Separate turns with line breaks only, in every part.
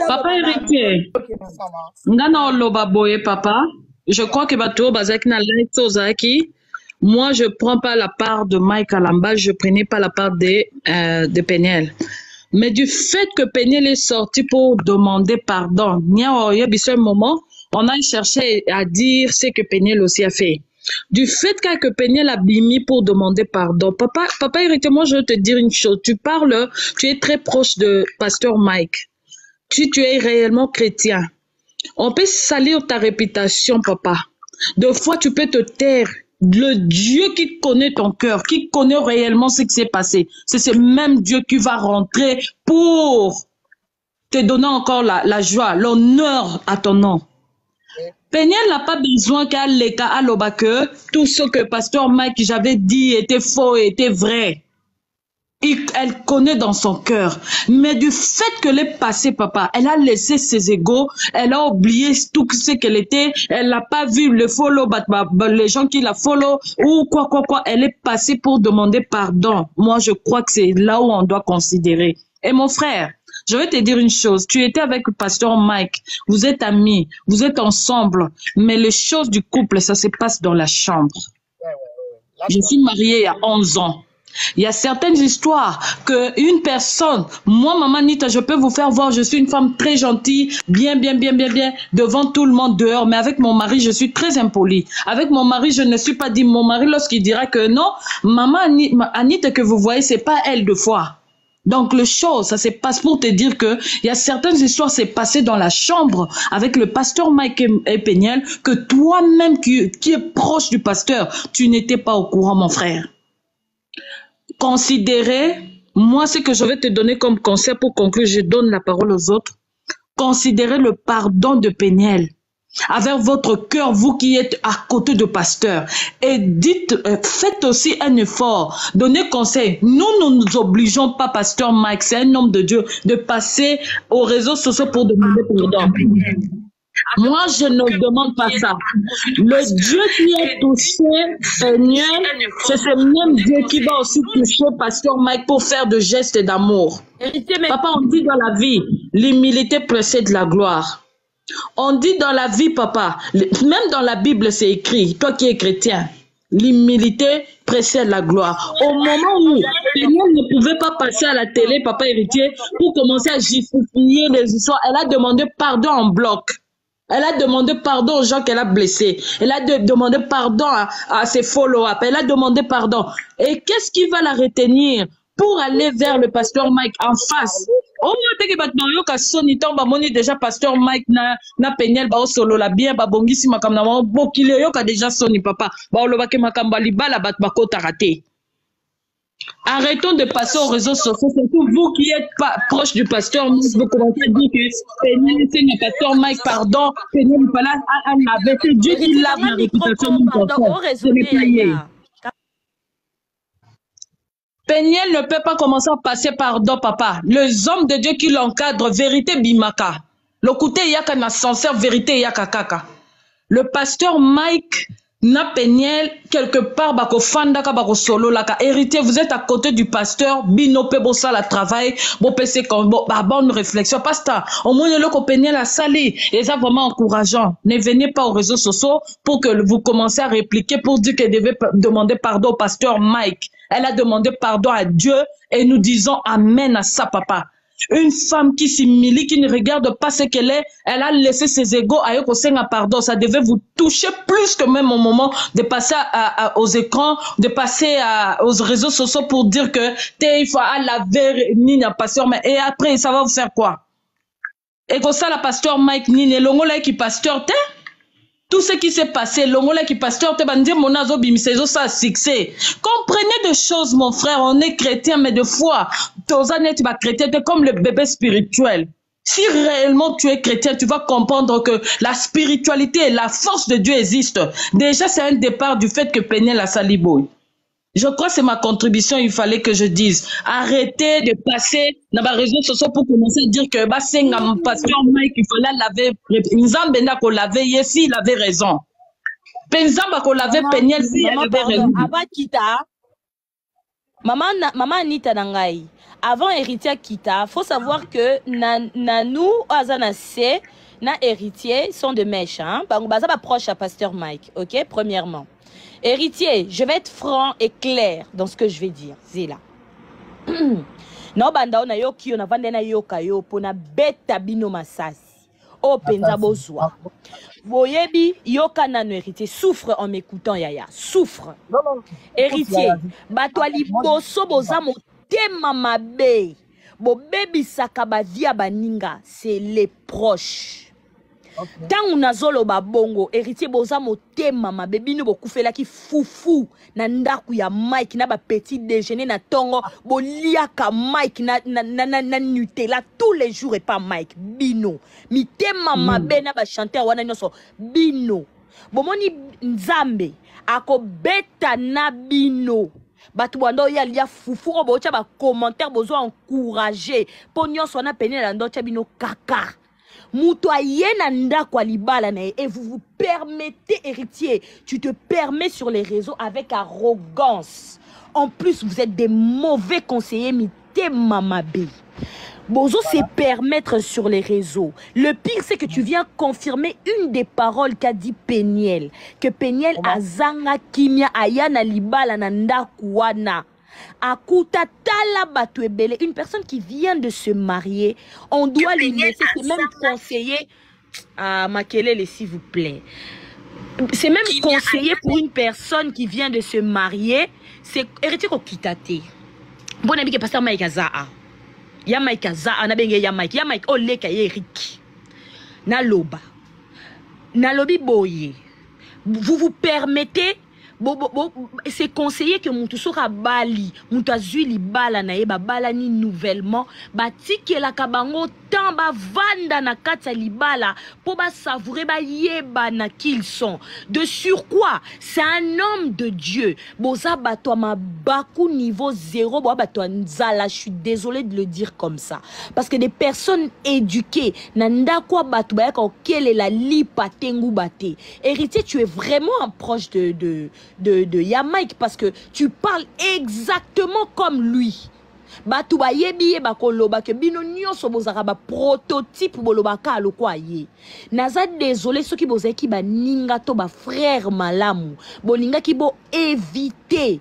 Papa héritier. Ngana oloba boye papa. Je crois que bato bazaki na live ozaki. Moi, je prends pas la part de Mike Alamba, je prenais pas la part de Peniel. Mais du fait que Peniel est sorti pour demander pardon, il y a un moment, on a cherché à dire ce que Peniel aussi a fait. Du fait que Peniel a bimi pour demander pardon, papa héritier, moi je veux te dire une chose, tu parles, tu es très proche de pasteur Mike. Tu es réellement chrétien. On peut salir ta réputation, papa. Deux fois, tu peux te taire. Le Dieu qui connaît ton cœur, qui connaît réellement ce qui s'est passé, c'est ce même Dieu qui va rentrer pour te donner encore la joie, l'honneur à ton nom. Peniel n'a pas besoin qu'à l'écart à l'obaque, tout ce que pasteur Mike j'avais dit était faux et était vrai. Elle connaît dans son cœur. Mais du fait qu'elle est passée, papa, elle a laissé ses égos, elle a oublié tout ce qu'elle était, elle n'a pas vu le follow, les gens qui la follow, ou quoi. Elle est passée pour demander pardon. Moi, je crois que c'est là où on doit considérer. Et mon frère, je vais te dire une chose. Tu étais avec le pasteur Mike. Vous êtes amis. Vous êtes ensemble. Mais les choses du couple, ça se passe dans la chambre. Je suis mariée il y a 11 ans. Il y a certaines histoires que une personne, moi, maman Nita, je peux vous faire voir, je suis une femme très gentille, bien, devant tout le monde dehors, mais avec mon mari, je suis très impolie. Avec mon mari, je ne suis pas dit, mon mari, lorsqu'il dira que non, maman Anita que vous voyez, c'est pas elle de foi. Donc, le chose, ça se passe pour te dire que il y a certaines histoires, c'est passé dans la chambre avec le pasteur Mike et Peniel, que toi-même qui est proche du pasteur, tu n'étais pas au courant, mon frère. Considérez, moi ce que je vais te donner comme conseil pour conclure, je donne la parole aux autres. Considérez le pardon de Peniel avec votre cœur, vous qui êtes à côté de pasteur, et dites, faites aussi un effort, donnez conseil. Nous ne nous obligeons pas, pasteur Mike, c'est un homme de Dieu, de passer aux réseaux sociaux pour demander pardon. Moi, je ne demande pas ça. Le Dieu qui a touché Peniel, c'est ce même Dieu qui va aussi toucher pasteur Mike pour faire de gestes d'amour. Papa, on dit dans la vie, l'humilité précède la gloire. On dit dans la vie, papa, même dans la Bible, c'est écrit, toi qui es chrétien, l'humilité précède la gloire. Au moment où Peniel ne pouvait pas passer à la télé, papa héritier, pour commencer à justifier les histoires, elle a demandé pardon en bloc. Elle a demandé pardon aux gens qu'elle a blessés. Elle a demandé pardon à ses follow-up. Elle a demandé pardon. Et qu'est-ce qui va la retenir pour aller vers le pasteur Mike en face? On a déjà pasteur Mike na Peniel ba solo la bien ba bongisi makamna ma bokile yo ka déjà soni papa ba olobake makamba libala bat bakota raté. Arrêtons de passer aux réseaux sociaux, surtout vous qui êtes pas proche du pasteur, vous commencez à dire que Peniel, c'est le pasteur Mike, pardon, Peniel, voilà, c'est Dieu qui lave la réputation de mon Peniel ne peut pas commencer à passer pardon, papa. Les hommes de Dieu qui l'encadrent, vérité bimaka. Le côté yaka na sincère, vérité yaka kaka. Le pasteur Mike na Peniel, quelque part, bako fanda ka bako solo la ka héritier, vous êtes à côté du pasteur, binope bossa la travail, bo pese kon bo bonne réflexion. Pasteur, au moins le ko Peniel a sali, et ça vraiment encourageant. Ne venez pas aux réseaux sociaux pour que vous commencez à répliquer pour dire qu'elle devait demander pardon au pasteur Mike. Elle a demandé pardon à Dieu et nous disons amen à ça, papa. Une femme qui s'humilie, qui ne regarde pas ce qu'elle est, elle a laissé ses égos à Yokosenga pardon. Ça devait vous toucher plus que même au moment de passer aux écrans, de passer aux réseaux sociaux pour dire que il faut laver ni un pasteur. Et après, ça va vous faire quoi? Et comme ça, la pasteur Mike Nine, l'ongola qui pasteur, tout ce qui s'est passé, l'ongola qui pasteur, te bandir mon azo bimisezo ça succès. Comprenez des choses, mon frère, on est chrétien, mais de foi, tozanet tu vas chrétien, tu es comme le bébé spirituel. Si réellement tu es chrétien, tu vas comprendre que la spiritualité et la force de Dieu existent. Déjà, c'est un départ du fait que Peniel a saliboy. Je crois que c'est ma contribution, il fallait que je dise. Arrêtez de passer dans les réseaux sociaux pour commencer à dire que bah, c'est un pasteur Mike, il fallait laver. Nzambena qu'on lavait, Yessi, il avait raison. Penzamba qu'on lavait, Peniel, il avait raison.
Abakita, maman Anita Nangai. avant héritier Kita, faut savoir que Nanou, Azana C, na héritier sont de mèche. Hein? Baza va proche à Pasteur Mike, ok? Premièrement. Héritier, je vais être franc et clair dans ce que je vais dire. Zéla. Non, banda on a yo ki on a vande na yo kayo pona beta bino masasi. O penza bozwa. Boyebi yoka nano héritier souffre en m'écoutant yaya. Souffre.
Non.
Héritier, batwali boso boza motema mabe. Bo bebi sakaba via baninga, c'est les proches. Tant on a zolo ba bongo, héritier boza motema ma bebi no bokufela ki fufu na ndaku ya Mike na ba petit déjeuner na tongo boliaka Mike na Nutella tous les jours et pas Mike bino mitema mabe na ba chanteur wana nyoso bino bomoni nzambe akobeta na bino batu bando ya lia fufu o bocha ba commentaire bozo encourager pognon sona pene na ndo cha bino kaka. Et vous vous permettez, héritier, tu te permets sur les réseaux avec arrogance. En plus, vous êtes des mauvais conseillers, mité mamabé. Bozo c'est permettre sur les réseaux. Le pire, c'est que tu viens confirmer une des paroles qu'a dit Péniel. Que Péniel a zanga kimia ayana libala nanda kuana. Akuta talabatuebele, une personne qui vient de se marier, on doit lui laisser, c'est même conseiller. Ah, Makelele, s'il vous plaît. C'est même conseiller pour une personne qui vient de se marier. C'est héritier ko kitate. Bon ami que pasteur Mike Azaa. Ya Mike Azaa, na benge ya Mike. Ya Mike oleka Eric. Na loba. Na lobi boye. Vous vous permettez. C'est conseillé que mon sera bali, mon azuli bala na eba bala ni nouvellement, batiki la kabango tamba vanda na kata libala pour ba savourer ba yeba na qu'ils sont. De surcroît, c'est un homme de Dieu. Boza bato ma baku niveau 0, bo bato nzala, je suis désolé de le dire comme ça parce que des personnes éduquées nanda kwa bato ba ka okele la lipa tengu bate. Héritier, tu es vraiment un proche de Mike parce que tu parles exactement comme lui. Batu ba yebi ba koloba ke bino nyonso bozaka ba prototype boloba ka lokwa ye. Naza désolé ceux qui bozaki ba ninga to ba frère malamu. Boninga ki bo éviter.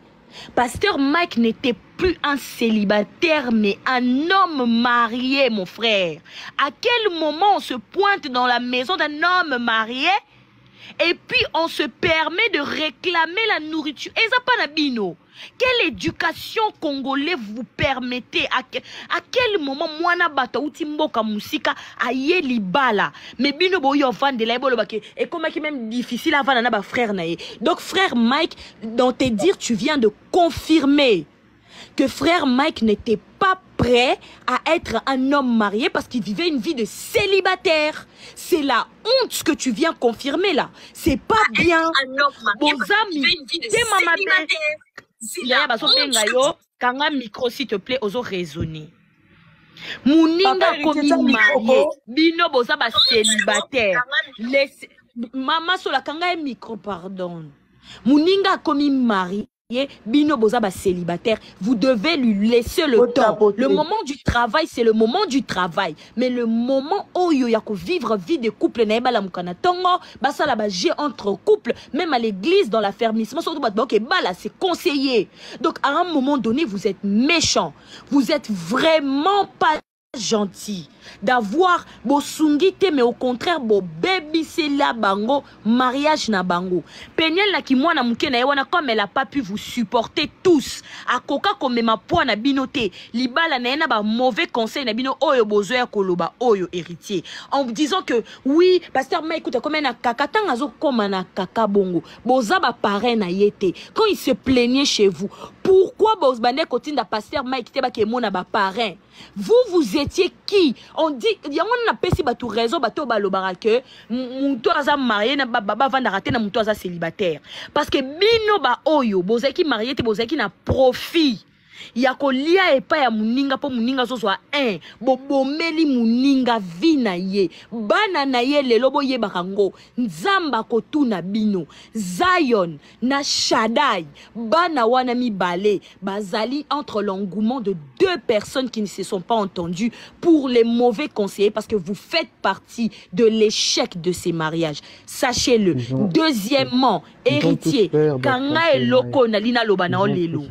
Pasteur Mike n'était plus un célibataire mais un homme marié, mon frère. À quel moment on se pointe dans la maison d'un homme marié? Et puis on se permet de réclamer la nourriture. Et ça pas nabino. Quelle éducation congolais vous permettez? À quel moment moi na bata utimboka musika aye libala? Mais bino boyo vande la ebolo bake. Et comme c'est même difficile à vendre na ba frère nae. Donc frère Mike, dans tes dires tu viens de confirmer que frère Mike n'était pas prêt à être un homme marié parce qu'il vivait une vie de célibataire. C'est la honte ce que tu viens confirmer là. C'est pas bien. Un homme marié parce qu'il vivait une vie de célibataire. C'est la honte. Kanga micro s'il te plaît, oso raisonner. Mouninga komi marié, bino boza ba célibataire. Maman sola kanga micro pardon. Mouninga komi marié. Bino boza ba célibataire, vous devez lui laisser le temps. Le moment du travail, c'est le moment du travail. Mais le moment où il y a que vivre vie de couple, j'ai entre couples, même à l'église, dans l'affermissement, c'est conseillé. Donc à un moment donné, vous êtes méchant. Vous êtes vraiment pas gentil d'avoir beau sungite mais au contraire beau baby c'est la bango mariage na bango Péniel na ki mwana muke na yewana comme elle a pas pu vous supporter tous a koka comme ma poa na binote libala na ena ba mauvais conseil na bino oyo bozo ya koloba oyo héritier en disant que oui pasteur mais écoute comme na kaka tanga zo comme na kaka bongo boza ba parrain na yete quand il se plaignait chez vous pourquoi boz bande kotinda pasteur Mike te ba ke mona ba parrain vous étiez qui? On dit, il y a un pesi batou raison bateau balobara que mouto aza marié na baba vanda raté na mouto aza célibataire parce que bino ba oyo bozaki marié te bozaki na profit ya kolia epa ya muninga po muninga sozwa bobomeli muninga vina ye bana na ye lelo boyebaka ngo nzamba kotuna bino Zion na Shaddai bana wana mibale bazali entre l'engouement de deux personnes qui ne se sont pas entendues pour les mauvais conseillers parce que vous faites partie de l'échec de ces mariages. Sachez-le. Deuxièmement, héritier, kanga eloko na lina lobana olelo.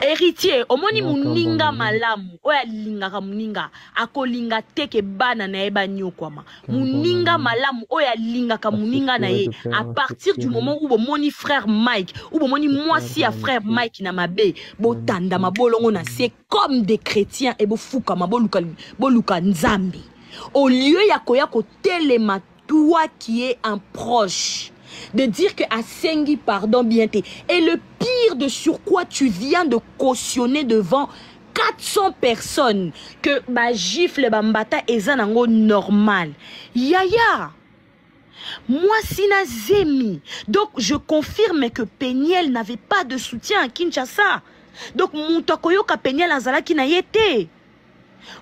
Héritier, omoni muninga malamu, oya lingaka muninga, akolinga teke bana na eba nyokwama. Muninga malamu, oya lingaka muninga na ye. À partir du moment où bomoni frère Mike, ou bomoni moi si à frère Mike na mabe, botanda mabolongo na c'est comme des chrétiens et bofuka boluka nzambi. Au lieu ya koyako telema toi qui es un proche, de dire que Asengi pardon bien t'es. Et le pire de sur quoi tu viens de cautionner devant 400 personnes que ma gifle bambata ezanango normal. Yaya. Moi sina zemi. Donc je confirme que Peniel n'avait pas de soutien à Kinshasa. Donc Moutakoyoka Peniel azalaki na yete.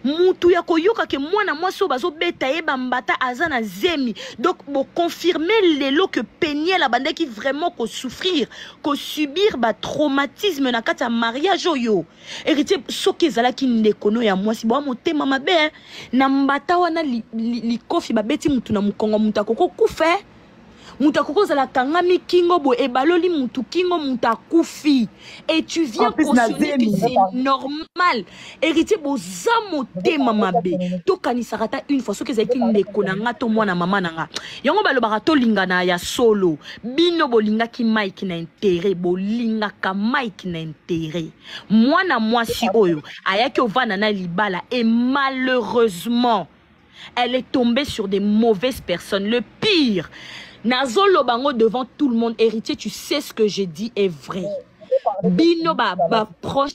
Moutou ya koyoka ke mwana mwaso bazo beta ye bambata azana zemi. Donc bon confirmer lelo que Peniel a bandé qui vraiment ko souffrir, ko subir ba traumatisme na kati ya mariage oyo. Héritier soki zala ki ndekono ya mwasi bo motema mabe na mbata wana li kofi ba beti mutu na mukongo mutakoko kufe. Mutakoko zala kangami kingo bo ebaloli mutu kingo mutakufi. Et tu viens cautionner que c'est normal. Héritier bo zamote mamabe. To kanisarata une fois soki zaki ndekona nga to mwana mama nanga. Yango balobaka to lingana ya solo. Bino bolinga ki Mike na intérêt, bolinga ka Mike na intérêt. Mwana mwasi oyo ayaki ovana na libala et malheureusement elle est tombée sur des mauvaises personnes. Le pire, Nazolo bango devant tout le monde, héritier, tu sais ce que je dis est vrai. Bino ba proche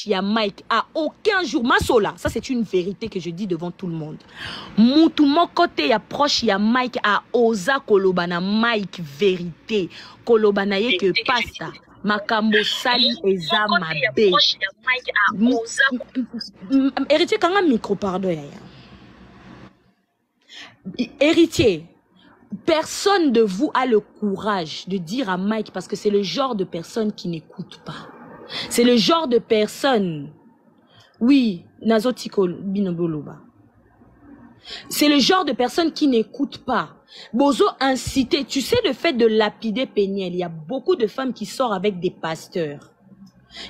ya Mike à aucun jour masola, ça c'est une vérité que je dis devant tout le monde. Moutou mon côté ya proche ya Mike à oza kolobana Mike vérité. Kolobana ye que pasta. Makambo sali eza mabe. Héritier kanga micro pardon ya. Héritier, personne de vous a le courage de dire à Mike, parce que c'est le genre de personne qui n'écoute pas. C'est le genre de personne, oui, Nazotiko Binoboloba. C'est le genre de personne qui n'écoute pas. Bozo incité, tu sais le fait de lapider Peniel, il y a beaucoup de femmes qui sortent avec des pasteurs.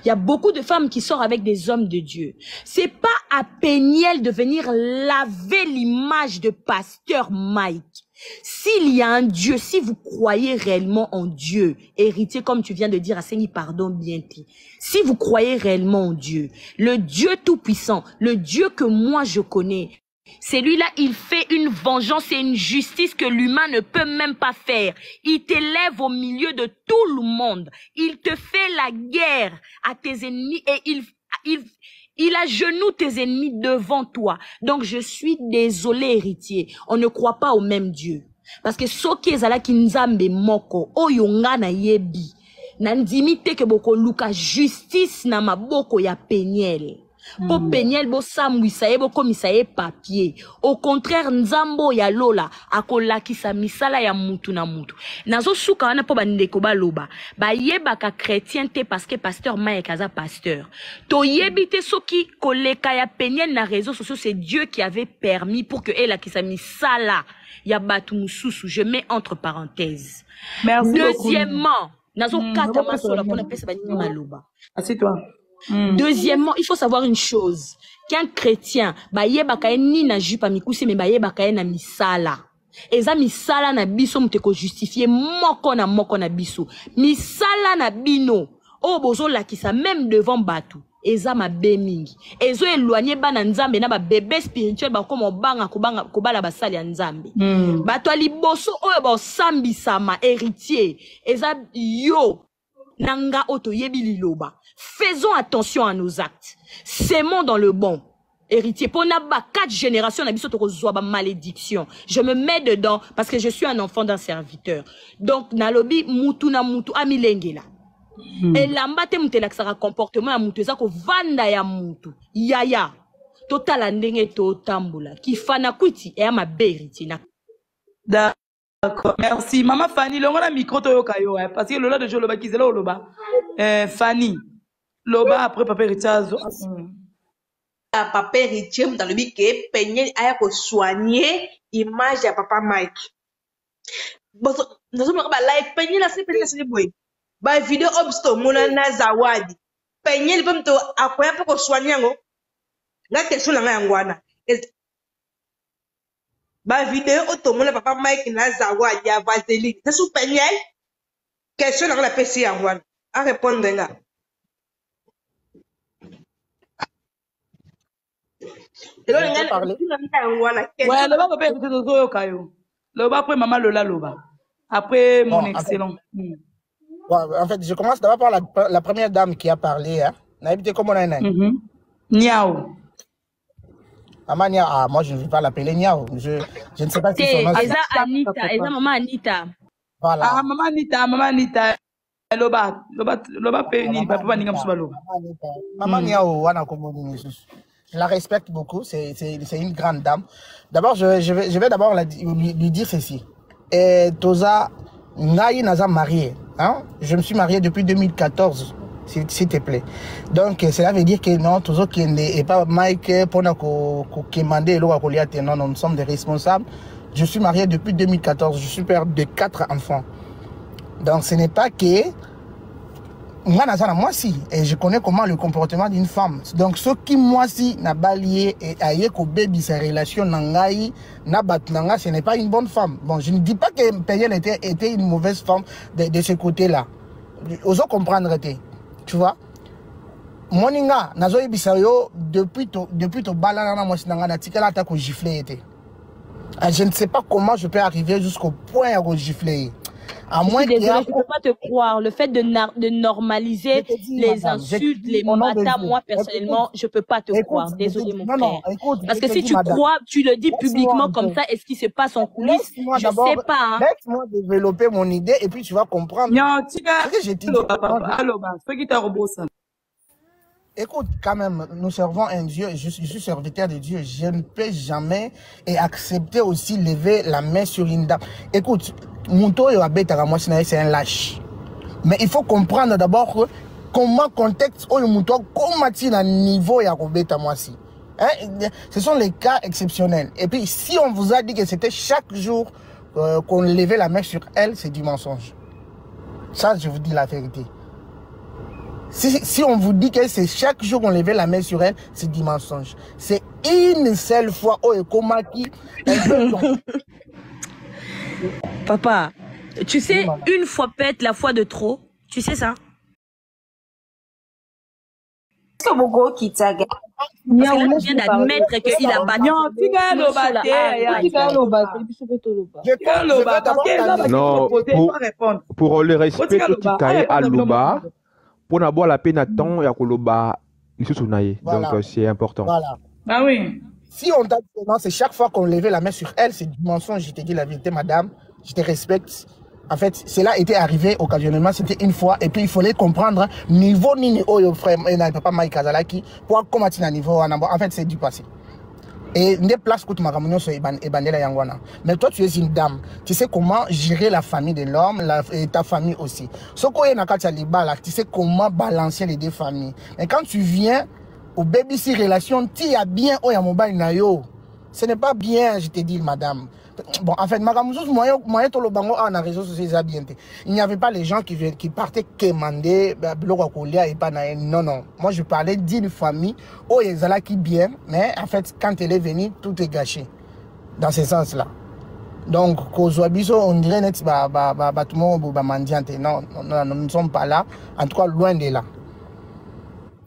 Il y a beaucoup de femmes qui sortent avec des hommes de Dieu. C'est pas à Peniel de venir laver l'image de pasteur Mike. S'il y a un Dieu, si vous croyez réellement en Dieu, héritier, comme tu viens de dire à Seigneur, pardon, bien dit. Si vous croyez réellement en Dieu, le Dieu tout-puissant, le Dieu que moi je connais, celui-là, il fait une vengeance et une justice que l'humain ne peut même pas faire. Il t'élève au milieu de tout le monde. Il te fait la guerre à tes ennemis et il agenouille tes ennemis devant toi. Donc, je suis désolé, héritier. On ne croit pas au même Dieu. Parce que soki ezala kinzambe moko, oyo nga na yebi, nandimite ke boko luka justice na maboko ya Peniel. Po Peniel bo samwisa ye bo komisa ye papier. Au contraire, nzambo ya lola akolakisa misala ya mutu na mutu. Nazo suka wana po bandeko baloba. Ba yebaka chrétien te parce que pasteur Mike aza pasteur. To yebite soki koleka ya Peniel na réseaux sociaux, c'est Dieu qui avait permis pour que elle akisa misala ya batu mususu. Je mets entre parenthèses.
Merci.
Deuxièmement, nazo kata masola pona pesa ba nyima maloba.
Assieds-toi.
Deuxièmement, il faut savoir une chose. Qu'un chrétien, ba yebaka ni na jupa mikuse me ba yebaka na misala. Eza misala na biso muteko justifier moko na biso. Misala na bino. O bozo lakisa même devant batu. Eza mabe mingi. Ezo éloigné bana nzambe na ba bébé spirituel ba komo banga kobala basali ya nzambe. Bato liboso oyo ba sambisama héritier. Eza yo nanga oto yebi liloba. Faisons attention à nos actes. Sémons dans le bon. Héritier, pour n'aba 4 générations, malédiction. Je me mets dedans parce que je suis un enfant d'un serviteur. Donc, nalobi mutu na mutu amilengela. elamba te mutu elakisaka comportement ya mutu eza kovanda ya mutu yaya totala ndenge totambola kifana kwiti eya mabe héritier na
d'accord merci maman Fanny longo na micro toyoka yo parce que lola de jo loba kizela oloba Fanny loba après papa héritier
papa héritier mutu alobi ke penye aya kosoigner image ya papa Mike nazomaka balive penye na se penye na se boye ba video obsto mona na zawadi penye lipe mutu akoya mpe kosoigner yango nga question na nga yango wana ba video otomona papa Mike na zawadi ya vaseline c'est sous penye question na nga na pesi yango wana a répondre nga
ouais loba papa héritier tozoyoka yo loba après maman Lola loba après mon excellent
En fait, je commence d'abord par la première dame qui a parlé. Hein. Comment on a
Niao.
Maman Niao. Ah, moi, je ne vais pas l'appeler Niao. Je ne sais pas si son nom
c'est Anita. Eza maman Anita.
Voilà.
Ah, maman Anita. Loba Penny, papa Ningam Subaloba.
Maman Niao, wana komoni. Je la respecte beaucoup. C'est une grande dame. D'abord, je vais d'abord lui dire ceci. Et Toza Ngai Naza marié. Hein? Je me suis marié depuis 2014, s'il te plaît. Donc, cela veut dire que non, toujours qu'il n'est pas Mike pour nous demander non, nous sommes des responsables. Je suis marié depuis 2014. Je suis père de 4 enfants. Donc, ce n'est pas que moi si, et je connais comment le comportement d'une femme. Donc, ce qui moi si n'a pas lié et aïe ko baby sa relation nangai n'a batnanga, ce n'est pas une bonne femme. Bon, je ne dis pas que Payel était une mauvaise femme de ce côté-là. Osons comprendre, tu vois. Moninga nazo ibisayo depuis to balana moi sinanga na tikala ta ko gifler été. Je ne sais pas comment je peux arriver jusqu'au point à gifler. À moins
je ne peux pas te croire. Le fait de normaliser les insultes, les matas, moi personnellement, je ne peux pas te croire. Désolé mon frère. Parce que si tu crois, tu le dis publiquement comme ça, est-ce qu'il se passe en coulisses? Je ne sais pas. Hein.
Laisse-moi développer mon idée et puis tu vas comprendre.
Non,
écoute, quand même, nous servons un Dieu, je suis serviteur de Dieu. Je ne peux jamais et accepter aussi lever la main sur une dame. Écoute, Mouto et Abeta, moi, c'est un lâche. Mais il faut comprendre d'abord comment contexte au Mouto, comment il a niveau et Abeta, moi, si. Ce sont les cas exceptionnels. Et puis, si on vous a dit que c'était chaque jour qu'on levait la main sur elle, c'est du mensonge. Ça, je vous dis la vérité. Si on vous dit que c'est chaque jour qu'on levait la main sur elle, c'est du mensonge. C'est une seule fois. Oh, et comment qui
Papa, tu sais, une fois peut-être la fois de trop. Tu sais ça?
Est-ce que Bogo qui t'a gagné?
Il vient d'admettre qu'il a battu.
Non, pour le respect que tu as à Luba, pour avoir la peine à temps et à Koloba, donc c'est important.
Voilà.
Ah oui.
Si on t'a dit non, c'est chaque fois qu'on levait la main sur elle, c'est du mensonge. Je te dis la vérité, madame. Je te respecte. En fait, cela était arrivé occasionnellement, c'était une fois. Et puis, il fallait comprendre niveau ni au frère, papa Mike Kazalaki, pour commencer à niveau. En fait, c'est du passé. Et des places que tu m'as ramené sur Ebandela Yangwana. Mais toi, tu es une dame. Tu sais comment gérer la famille de l'homme et ta famille aussi. Ce qu'on est dans tu sais comment balancer les deux familles. Et quand tu viens au baby-si relation, tu as bien au Yamoba Nayo. Ce n'est pas bien, je te dis, madame. Bon, en fait, moyen tout le bango en réseau social bien. Il n'y avait pas les gens qui partaient quémander, non, non. Moi, je parlais d'une famille où il y a qui bien, mais en fait, quand elle est venue, tout est gâché. Dans ce sens-là. Donc, on dirait que tout le monde non, nous ne sommes pas là. En tout cas, loin de là.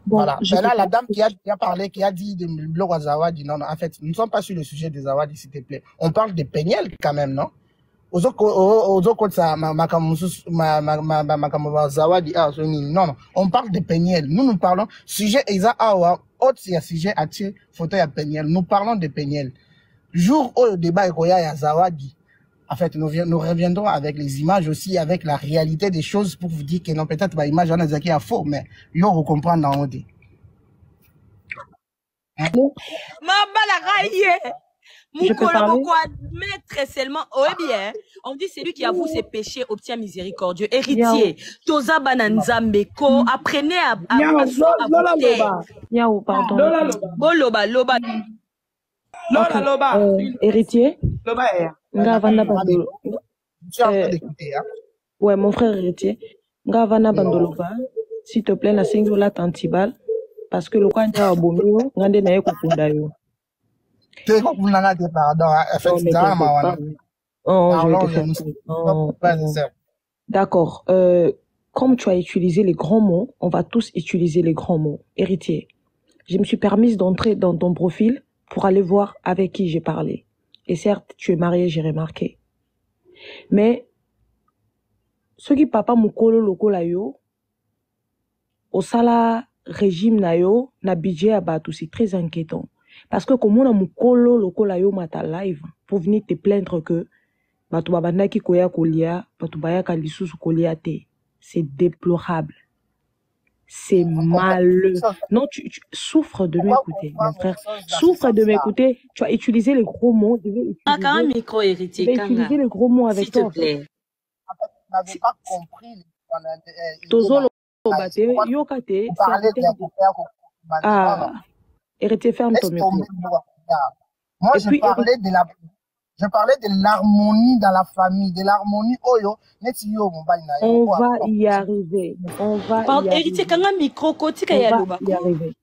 Bon, voilà. Là, la dame qui a parlé, qui a dit de Bloc à Zawadi, non, en fait, nous ne sommes pas sur le sujet des Zawadi, s'il te plaît. On parle de Peignel quand même, non? Aux autres, ça, Zawadi, non, on parle de Peignel. Nous parlons, sujet Isa Awa, autre, il y a sujet à photo à Peignel. Nous parlons de Peignel. Jour où le débat est à Zawadi, En fait, nous reviendrons avec les images aussi, avec la réalité des choses pour vous dire que non, peut-être bah, l'image en Azaki est faux, mais yo vous comprendre dans on dit.
Je peux parler? Admettre seulement, oh bien, on dit c'est lui qui avoue ses péchés obtient miséricordieux. Héritier, Toza Bananzambeko, apprenez à voter.
Yao, pardon.
Loba.
Loba.
Héritier?
Loba est.
Ouais, mon frère héritier. Ngavana Bandoloba, s'il te plaît, la singular tantibal, parce que le coin de Abomio, ngande na yeko kundayo. D'accord. Comme tu as utilisé les grands mots, on va tous utiliser les grands mots. Héritier, je me suis permise d'entrer dans ton profil pour aller voir avec qui j'ai parlé. Et certes, tu es marié, j'ai remarqué. Mais, ce qui papa mukolo loko la yo, au sala régime na yo, na budget abatou, c'est très inquiétant. Parce que comme on a mukolo loko la yo mata live, pour venir te plaindre que, batou babanda ki koya kolia, batou baya kalisusu kolia te. C'est déplorable. C'est malheureux. Non, tu souffres de m'écouter, mon frère. Souffre de m'écouter. Tu as utilisé les gros mots. Je vais utiliser les gros mots avec toi.
S'il te plaît.
Vous n'avez pas compris.
Tozolo bate, yokate. Ah, héritier, ferme ton micro.
Moi, je parlais de l'harmonie dans la famille, de l'harmonie. On
va y arriver. On va y arriver.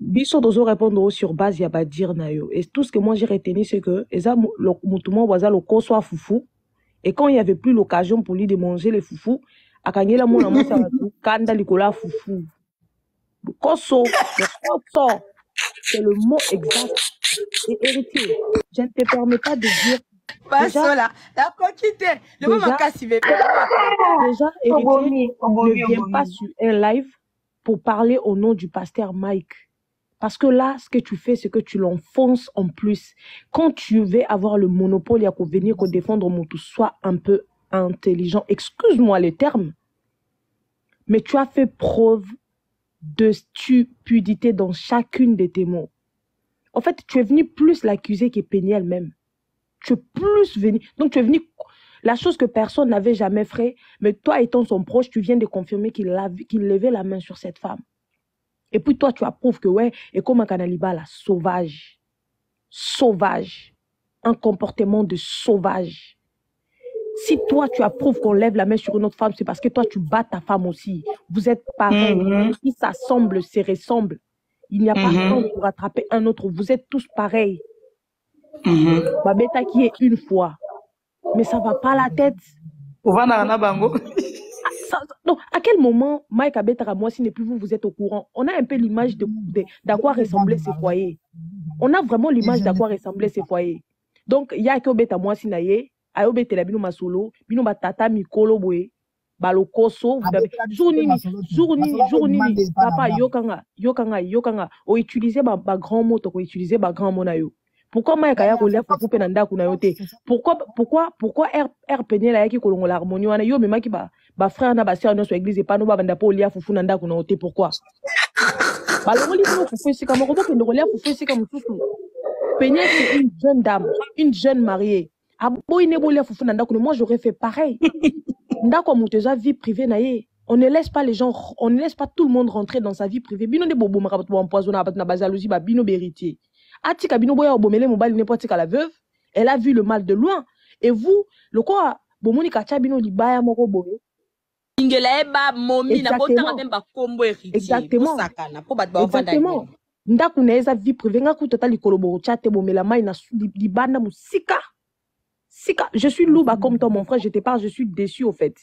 Biso dozo répondre sur base ya ba dire na yo. Et tout ce que moi j'ai retenu c'est que eza mutumo waza le koso foufou et quand il y avait plus l'occasion pour lui de manger les foufous, akanyela mona mo sa kanda likola foufou. Koso, c'est le mot exact. Et héritier, je ne te permets pas de dire.
Déjà,
héritier, ne viens pas sur un live pour parler au nom du pasteur Mike. Parce que là, ce que tu fais, c'est que tu l'enfonces en plus. Quand tu veux avoir le monopole, il y a qu'à venir qu'au défendre mon tout, sois un peu intelligent. Excuse-moi les termes. Mais tu as fait preuve de stupidité dans chacune de tes mots. En fait, tu es venu plus l'accuser que peigner elle-même. Tu es plus venu. Donc, tu es venu. La chose que personne n'avait jamais fait, mais toi étant son proche, tu viens de confirmer qu'il levait la main sur cette femme. Et puis toi, tu approuves que, ouais, et comme un canaliba, là, sauvage. Sauvage. Un comportement de sauvage. Si toi, tu approuves qu'on lève la main sur une autre femme, c'est parce que toi, tu bats ta femme aussi. Vous êtes pareils. Qui s'assemblent, se ressemblent. Il n'y a pas un pour attraper un autre. Vous êtes tous pareils. Babeta qui est une fois. Mais ça va pas la tête. Donc, à quel moment, Mike Abetara, moi, si n'est plus vous, vous êtes au courant? On a un peu l'image d'à quoi ressemblaient ces foyers. On a vraiment l'image d'à quoi ressemblaient ces foyers. Donc, il y a que Beta, moi, si naïe, Ayobe Telabino Masolo, Bino Batata Mikolo Boé, Balokoso, journée, papa, yokanga, o utiliser ma grand mot, o utiliser ma grand mot na yo. Pourquoi Mike Aya relève pour couper nanda kunayote? Pourquoi R Penel a qui kolongo l'harmonie wana yo même qui ba frère na ba sœur na so église et pas no ba banda po lia fufu nanda kunayote pourquoi? Ba le roli no fufu c'est comme robot que le relia fufu c'est comme fufu. Penel c'est une jeune dame, une jeune mariée. Abo ine bo lia fufu nanda kuno moi j'aurais fait pareil. Ndako muteza vie privée na ye. On ne laisse pas les gens, on ne laisse pas tout le monde rentrer dans sa vie privée. Bino de bobo marabat bo empoisonner na ba jalousie ba bino héritier. Atika bino boya obomele mobali n'importe quelle veuve, elle a vu le mal de loin. Et vous, le quoi, bomoni kacha bino libaya moko boye. Exactement. Exactement. Ndaku neza vie privée nga ku total likolobo chate bomela mai na libanda musika. Sika, je suis louba comme toi mon frère, je te parle, je suis déçu au fait.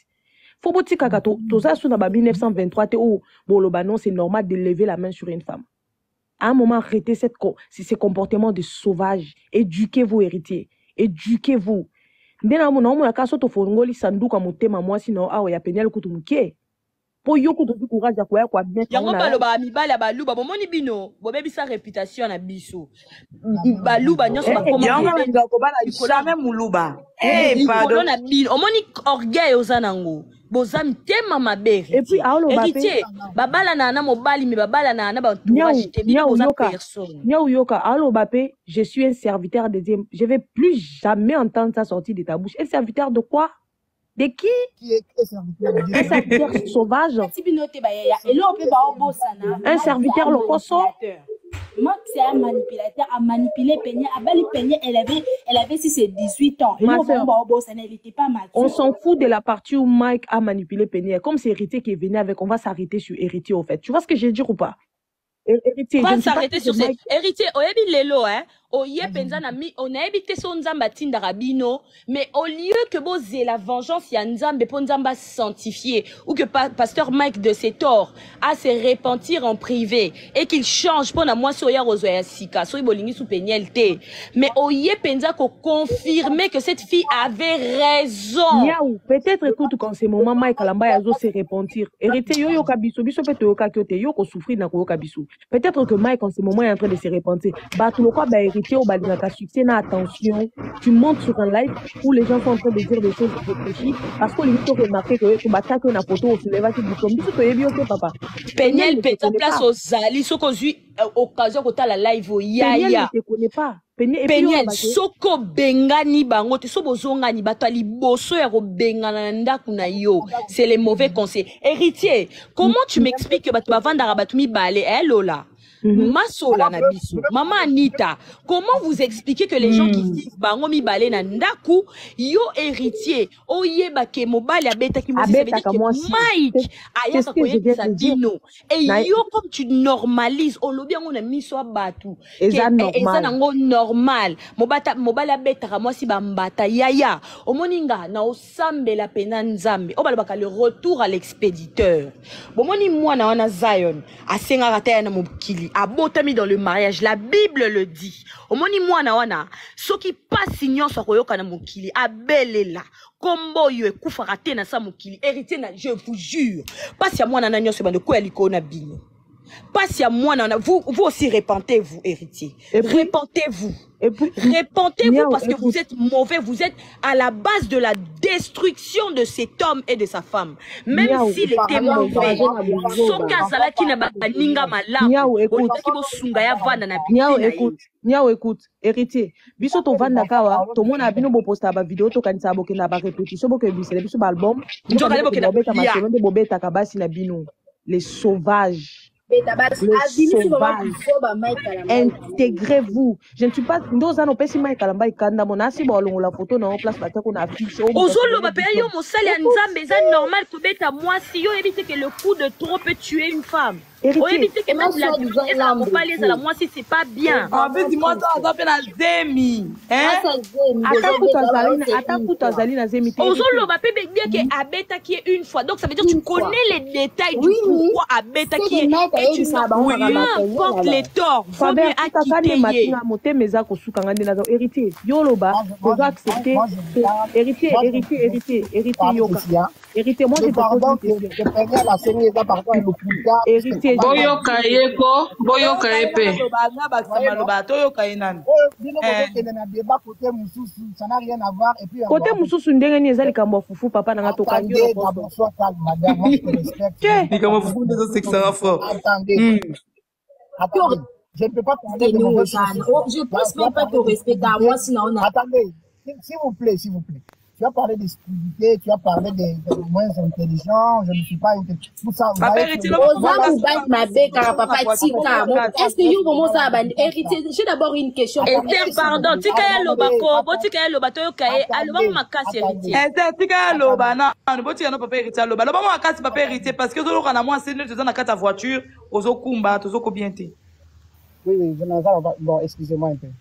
Faut botika kato, toza sou na ba 1923 te oh, boloba non, c'est normal de lever la main sur une femme. À un moment, arrêtez ces comportements de sauvage. Éduquez vos héritiers. Éduquez-vous. Po yoko to du courage ya quoi mettre
yango baloba mibala baluba bomoni bino bobebi sa réputation na biso baluba nyonso bakoma
yango ngako bana jamais muluba pardon
na bino omoni orgueil oza nango boza mtema mabe
et puis aolo
héritier babala na mobali mais babala na entourage te bino boza personne
Niaou yoka aolo bape je suis un serviteur de Dieu, je vais plus jamais entendre ça sortir de ta bouche. Un serviteur de quoi? De qui? Un serviteur sauvage. Un serviteur le poisson.
Moi, c'est un manipulateur, a manipulé Peigné, a bali Peigné, elle avait si c'est 18 ans.
On s'en fout de la partie où Mike a manipulé Peigné. Comme c'est Héritier qui est venu avec, on va s'arrêter sur Héritier au fait. Tu vois ce que je veux dire ou pas? Héritier,
on va s'arrêter sur ces héritiers. Oyebi lelo, hein. Oye penza na mi, on a évité son nzamba tinda rabino, mais au lieu que boze la vengeance ya nzambe pour nzamba sanctifié, ou que pasteur Mike de ses torts a se repentir en privé, et qu'il change pour na moi soya rozo ya sika, soy bolingi sou penielte. Mais oye penza ko confirmer que cette fille avait raison.
Niaou, peut-être écoute quand c'est moment Mike Alamba yazo se repentir. Héritier yo kabiso, biso peut yoka kyote, yo ko souffrir na ko kabiso. Peut-être que Mike en ce moment est en train de se repentir. Bah tout le quoi bah héritier au bas de ta succès na attention. Tu montes sur un live où les gens sont en train de dire des choses réfléchies parce qu'on limite remarqué que tu battques une photo au soulèvement qui dit comme biso to yebi ok papa.
Peniel peut ta place aux ali soko zui occasion ko ta la live o yaya.
Je ne connais pas.
Peniel soko bengani bango te so bozonga ni bato liboso ya ko bengana ndaku na yo. C'est les mauvais conseils. Héritier, comment tu m'expliques que bato bavandara bato mi balé Lola? Masola na biso, Maman Anita, comment vous expliquez que les gens qui vivent bango mi balé na ndaku yo héritier oyeba ke mobali abeta ki mosi, ça veut dire que Mike ayaka koyeba sa bino et yo comme tu normalises olobi yango na miso batu eza nango normal mobali abeta ka mosi bambata yaya omoninga na osambela pena nzambe obalobaka le retour à l'expéditeur bomoni mwana wana Zion asenga kata na mokili abotami dans le mariage, la Bible le dit. Omoni mwana wana, soki pasi nyonso koyoka na mokili, abelela. Kombo yo ekufa raté na sa mokili, héritier na, je vous jure. Pasi ya mwana na nyonso bande ko eliko na bino. Pasi ya mwana na, vous aussi repentez-vous, héritier. Repentez-vous. Repentez-vous parce que vous êtes mauvais, vous êtes à la base de la destruction de cet homme et de sa femme. Même s'il était mauvais,
écoute, héritier. Biso to vanda kawa, to mona bino bo posta ba vidéo to kanisa bo kena ba répétition bo ke bisele biso ba album. Les sauvages. Intégrez-vous. Je ne suis pas dans un opération Mike Alamba ikanda monasi ba longo la photo na en place ba ko na affiche.
Ozolo ba pe yo mosali ya nzambe za normal ko beta moi si yo éviter que le coup de trop peut tuer une femme. Éviter que même la mobali za la moi si c'est pas bien.
En fait dis-moi ça va faire zemi. Hein?
Atakuta zalina zemi.
Ozolo ba pe bien que abeta qui est une fois. Donc ça veut dire tu connais les détails du pourquoi abeta qui est et tu n'importe les torts. Faut mieux acquitter.
Héritier, Yoloba, on doit accepter. Héritier, Yoka. Héritier, moi je
pardon que je préviens la série là par contre le
héritier.
Boyoka yeko, boyoka epe.
Ça n'a rien à voir et puis
côté mususu ndenge ni ezali kambo fufu papa na ngato kanyo.
Madame, moi je te respecte.
Ni kama fufu ndio c'est ça fort.
Attendez. Attendez. Je ne peux pas parler de mon
je pense même pas que respect à moi sinon on a.
Attendez. S'il vous plaît. Tu as parlé de stupidité, tu as parlé de moins intelligent, je ne suis pas intelligent. Tout ça,
est-ce que vous commencez à héritier? J'ai d'abord une question.
Pardon, tika ya lobako, tika ya lobato yo kae, aloba makasi héritier.
Tika ya loba na, botika no papa héritier loba. Loba makasi papa héritier parce que zolo kana moi c'est ne dans ta voiture, ozo kumba, tozo ko bien té.
Oui, je n'en sais pas. Bon, excusez-moi un peu.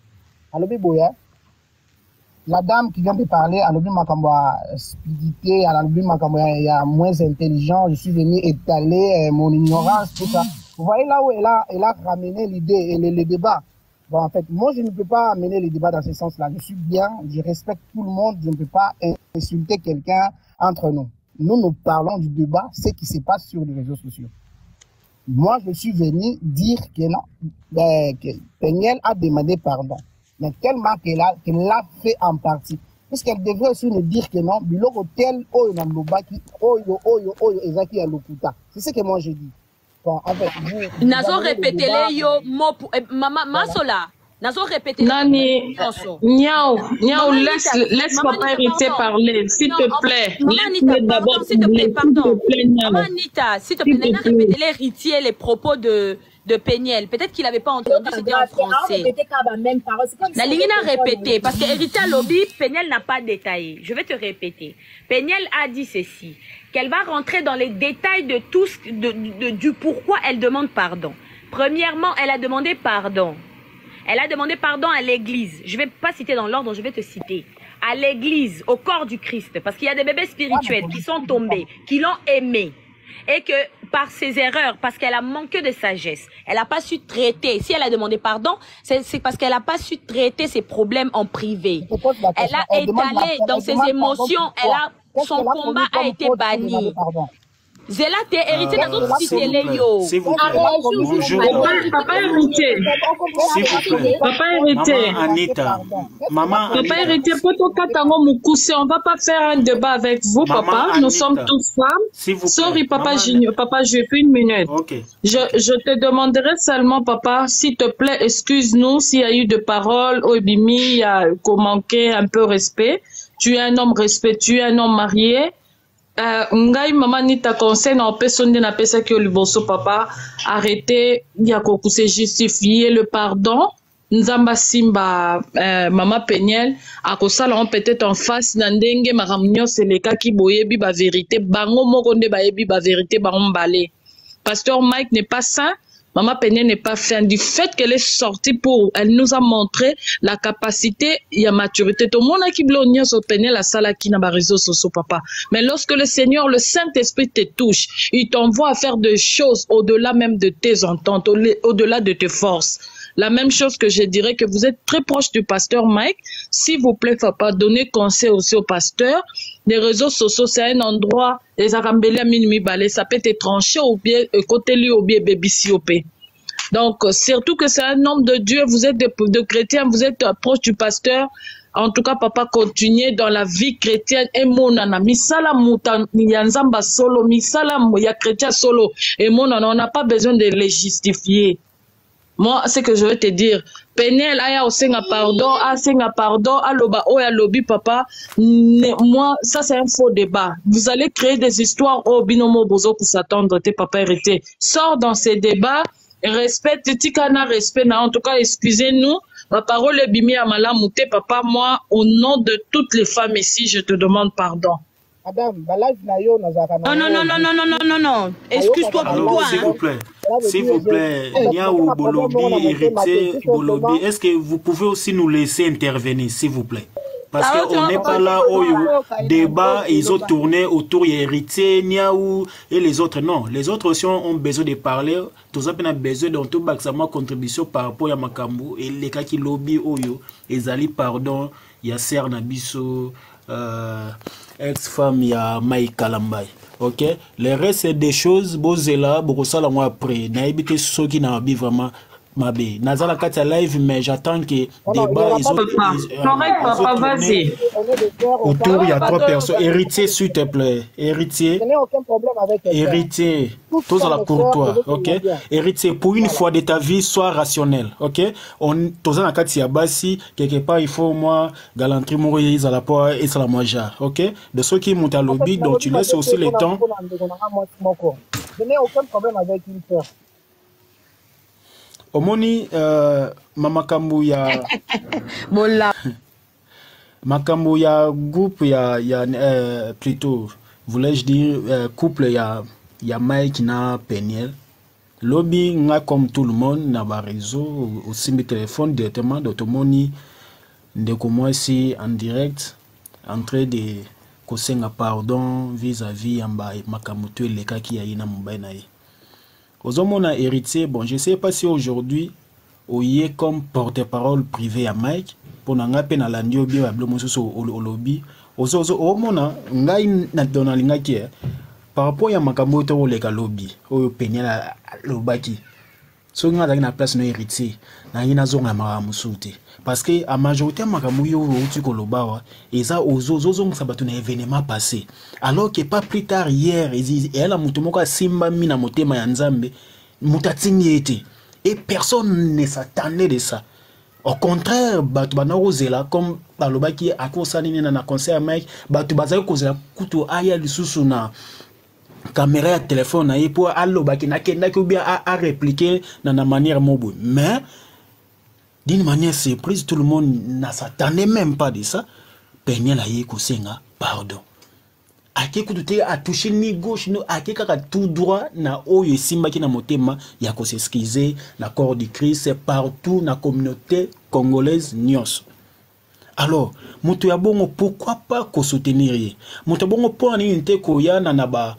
Alobi boya. La dame qui vient de parler, elle a dit ma stupidité, elle a dit ma moins intelligent, je suis venu étaler mon ignorance, tout ça. Vous voyez là où elle a ramené l'idée et le débat. Bon, en fait, moi je ne peux pas amener le débat dans ce sens-là. Je suis bien, je respecte tout le monde, je ne peux pas insulter quelqu'un entre nous. nous parlons du débat, ce qui se passe sur les réseaux sociaux. Moi, je suis venu dire que non, que Peniel a demandé pardon. Mais tellement qu'elle l'a fait en partie. Puisqu'elle devrait aussi nous dire que non, biloko tel oyo na lobaki oyo ezaki ya lokuta. C'est ce que moi je dis. Bon, en fait,
Nazo répéter les yo mot pour maman Masola. Nazo répéter.
Nani, Niao, laisse papa héritier parler, s'il te plaît. Laisse-le d'abord.
S'il te plaît, pardon. Maman Anita, s'il te plaît, Nana répéter l'héritier, les propos de Peniel. Peut-être qu'il n'avait pas entendu, c'était en français. La ligne a répété, parce que héritier lobby, Peniel n'a pas détaillé. Je vais te répéter. Peniel a dit ceci, qu'elle va rentrer dans les détails de tout du pourquoi elle demande pardon. Premièrement, elle a demandé pardon. Elle a demandé pardon à l'église. Je ne vais pas citer dans l'ordre, je vais te citer. À l'église, au corps du Christ. Parce qu'il y a des bébés spirituels qui sont tombés, qui l'ont aimé. Et que par ses erreurs, parce qu'elle a manqué de sagesse, elle n'a pas su traiter. Si elle a demandé pardon, c'est parce qu'elle n'a pas su traiter ses problèmes en privé. Elle a étalé dans ses émotions, son combat a été banni. Zéla, t'es héritier dans d'autres cités, yo.
S'il vous plaît. Bonjour.
Papa héritier.
S'il vous plaît.
Papa héritier.
Maman Anita. Maman Anita.
Papa héritier, on va pas faire un débat avec vous, papa. Nous sommes tous femmes. Sorry, papa, papa, je fais une minute.
Okay.
Je te demanderai seulement, papa, s'il te plaît, excuse-nous s'il y a eu de paroles, Obimi, il y a manqué un peu respect. Tu es un homme respectueux, un homme marié. Ngai maman ni ta conseil na personne na pesa que le bosso papa arrêtez ya kokuse justifier le pardon nzamba simba maman Peniel akosala on peut-être en face na ndenge maramnyo seleka ki boyebi ba vérité bango moko nde bayebi ba vérité bango mbale. Pasteur Mike n'est pas saint. Maman Peniel n'est pas fin du fait qu'elle est sortie elle nous a montré la capacité et la maturité. Tout le monde a qui blogne sur Peniel la salle qui n'a pas réseau sur papa. Mais lorsque le Seigneur, le Saint-Esprit te touche, il t'envoie à faire des choses au-delà même de tes ententes, au-delà de tes forces. La même chose que je dirais que vous êtes très proche du pasteur Mike. S'il vous plaît, papa, donnez conseil aussi au pasteur. Les réseaux sociaux, c'est un endroit, les arambélés à minimi balé, ça peut être tranché ou bien, côté lui ou bien baby siopé. Donc, surtout que c'est un homme de Dieu, vous êtes de chrétiens, vous êtes proche du pasteur. En tout cas, papa, continuez dans la vie chrétienne. Et monana, misala muta, yanzamba solo, misala ya chrétien solo. Et monana, on n'a pas besoin de les justifier. Moi, c'est que je vais te dire, Peniel, aya osenga pardon, aloba, oya lobi, papa, moi, ça c'est un faux débat. Vous allez créer des histoires au binomo bozo pour s'attendre, tes papa hérité. Sors dans ces débats, respecte, tikana respect, en tout cas, excusez-nous, ma parole est bimi à malamouté, papa, moi, au nom de toutes les femmes ici, je te demande pardon.
Madame,
non. Excuse-toi pour toi.
S'il vous plaît, Niaou Bolobi, héritier Bolobi, est-ce que vous pouvez aussi nous laisser intervenir, s'il vous plaît? Parce qu'on n'est pas là où débat, ils ont tourné autour de héritier, Niaou et les autres. Non, les autres aussi ont besoin de parler. Tout ça, on a besoin de tout ma contribution par rapport à Makambu et les cas qui lobby, ils allaient pardon, il y a Serre Nabiso. Ex-femme, il y a Mike Kalambay. Ok? Le reste, c'est des choses, Bozela, Borosala, moi après. Naïbité, ceux qui n'ont pas vraiment. Mabé. Nazala Katia live, mais j'attends que débat.
Correct, papa, vas-y.
Autour, il y a 3 personnes. Héritier, s'il te plaît. Héritier.
Je n'ai aucun problème avec
héritier. Tous à la pour toi. Ok? Héritier, pour une fois de ta vie, sois rationnel. Ok? Tous à la Katia Bassi, quelque part, il faut, moi, galanterie, mourir à la poire et à la moja. Ok? De ceux qui montent à lobby, donc tu laisses aussi le temps.
Je n'ai aucun problème avec une sœur.
Omoni mamakambu ya makambu ya groupe ya plutôt voulais-je dire couple ya Mike na Peniel lobby nga comme tout le monde na ba réseau aussi mes téléphones directement d'automoni ndeko moi ici en direct en train de kosenga pardon vis-à-vis amba makambu to le cas qui a ina mobile na ye. Mon héritier, bon, je ne sais pas si aujourd'hui, il est comme porte-parole privé à Mike, pour n'en appeler à l'andio bien à au lobby, omona ngai na dona lingaki par rapport ya makambo to leka lobby oyo Peniel lobaki so nga na place no héritier na ina zonga maramusute parce que a majorité makambo yo uti ko lobawa eza ozo sabato na événement passé alors que pas plus tard hier elle a mutu moko simba mina motema ya nzambe mutatingi ete et personne ne s'attendait de ça. Au contraire, batu banarozela comme balobaki akosani na concert Mike, batu bazali kozela kutu aya lisusu na caméra ya téléphone na pour alobaki na kenda ki ou bien à répliquer na manière mobo. Mais d'une manière surprise, tout le monde ne s'attendait même pas de ça. Peniel aye kosenga pardon. Ake kutute a touché ni gauche no ake kaka tout droit na oyo simba ki na motema ya ko s'excuser na corps du Christ partout na communauté congolaise nyos. Alors mutu ya bongo pourquoi pas ko soutenir mutu ya bongo po ani nte ko ya na ba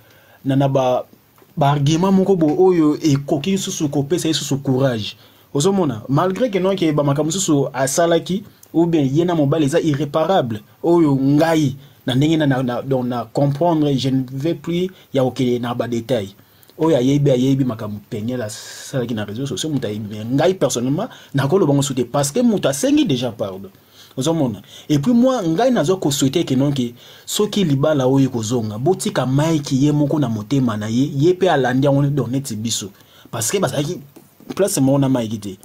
argument moko bo oyo e koki susu ko pesa susu courage ozomona malgré que non ke ba makamu susu asalaki ou bien yena mobile eza irréparable oyo ngai na ndenge na comprendre je ne vais plus ya okele na ba détail oya yebi makamu Peniel la sala ki na réseaux sociaux muta yebi ngai personnellement na ko lo bango souté parce que muta sengi déjà pardon ozomona et puis moi ngai nazo ko souhaiter que non ke soki libala oyo kozonga botika Mike ye moko na motema na ye pe alandi on donner tibiso parce que basaki place mon na Mike te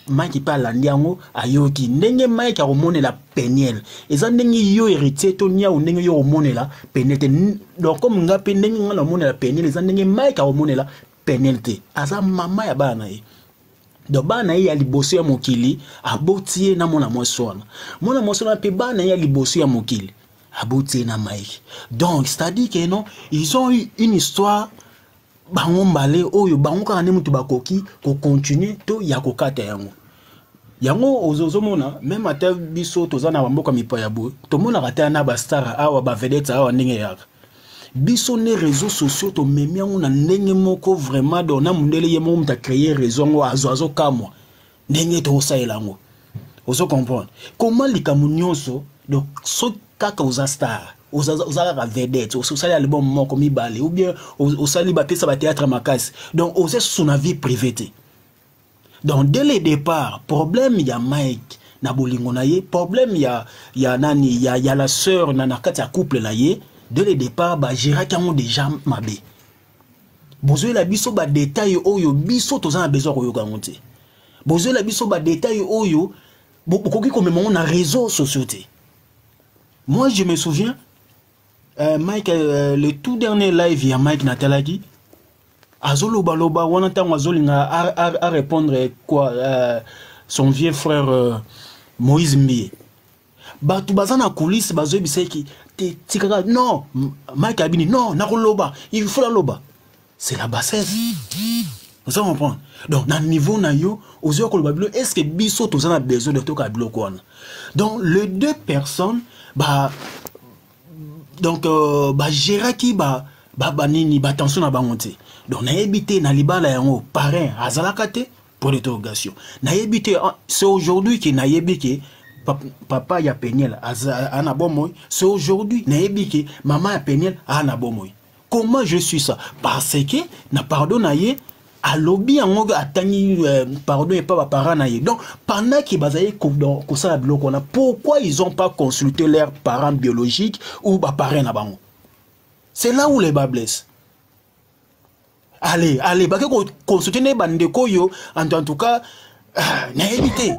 Mike pa alandi ngo ayoki ndenge Mike a remonté la Peniel eza ndenge yo héritier to nia o ndenge yo remonté la Peniel te donc comme nga pe ndenge nga remonté la Peniel eza ndenge Mike a remonté la Peniel te aza mama ya bana ye donc bana ye ya liboso ya mokili abotie na mona mwasona pe bana ye ya liboso ya mokili abotie na Mike donc c'est-à-dire que non ils ont eu une histoire bango mbale oyo bango kaka ne mutu bakoki ko continuer to ya kokata yango ozomona même ata biso tozana bamboka mipaya bo to mona kata na ba star awa ba vedette awa ndenge yaka biso ne réseaux sociaux to memi yango na ndenge moko vraiment dona mundele ye mo muta créer raison ngo azo kamwa ndenge to osaela ngo ozo comprendre comment likamunyoso donc so kaka oza star osala ka vedette osala album moko mibale ou bien osali ba pesa ba théâtre makasi donc osé son vie privée donc dès le départ problème ya Mike na bolingo na ye problème ya nani ya la sœur na kati ya couple na ye dès le départ ba gérer kango déjà mabe bozo la biso ba détail oyo biso tozana besoin ko yoka ngonte bozo la biso ba détail oyo bokoki ko même on a réseaux sociaux. Moi je me souviens Mike le tout dernier live ya Mike Natalaki azolo baloba wana tango azolinga à répondre quoi son vieux frère Moïse Mbie batu bazana coulisse bazo biseki tikaka non Mike abini non nakoloba il faut la loba c'est la bassesse vous comprenez donc dans niveau na yo ozo koloba bilo est-ce que biso tozana besoin de toka bloco wana donc les deux personnes donc gérer qui nini attention na bangonte donc na éviter na libala yango parrain azalakate pour l'interrogation na éviter c'est aujourd'hui que na yebike papa ya Peniel ana bomoy c'est aujourd'hui na yebike maman ya Peniel ana bomoy comment je suis ça parce que na pardon na ye a lobby yango atani pardon et pas parents na ye donc pendant qu'ils basaye ko ça biloko na pourquoi ils ont pas consulté leurs parents biologiques ou parents na bango c'est là où les bas blessent allez ba ko consulter ne bandeko yo en tout cas na éviter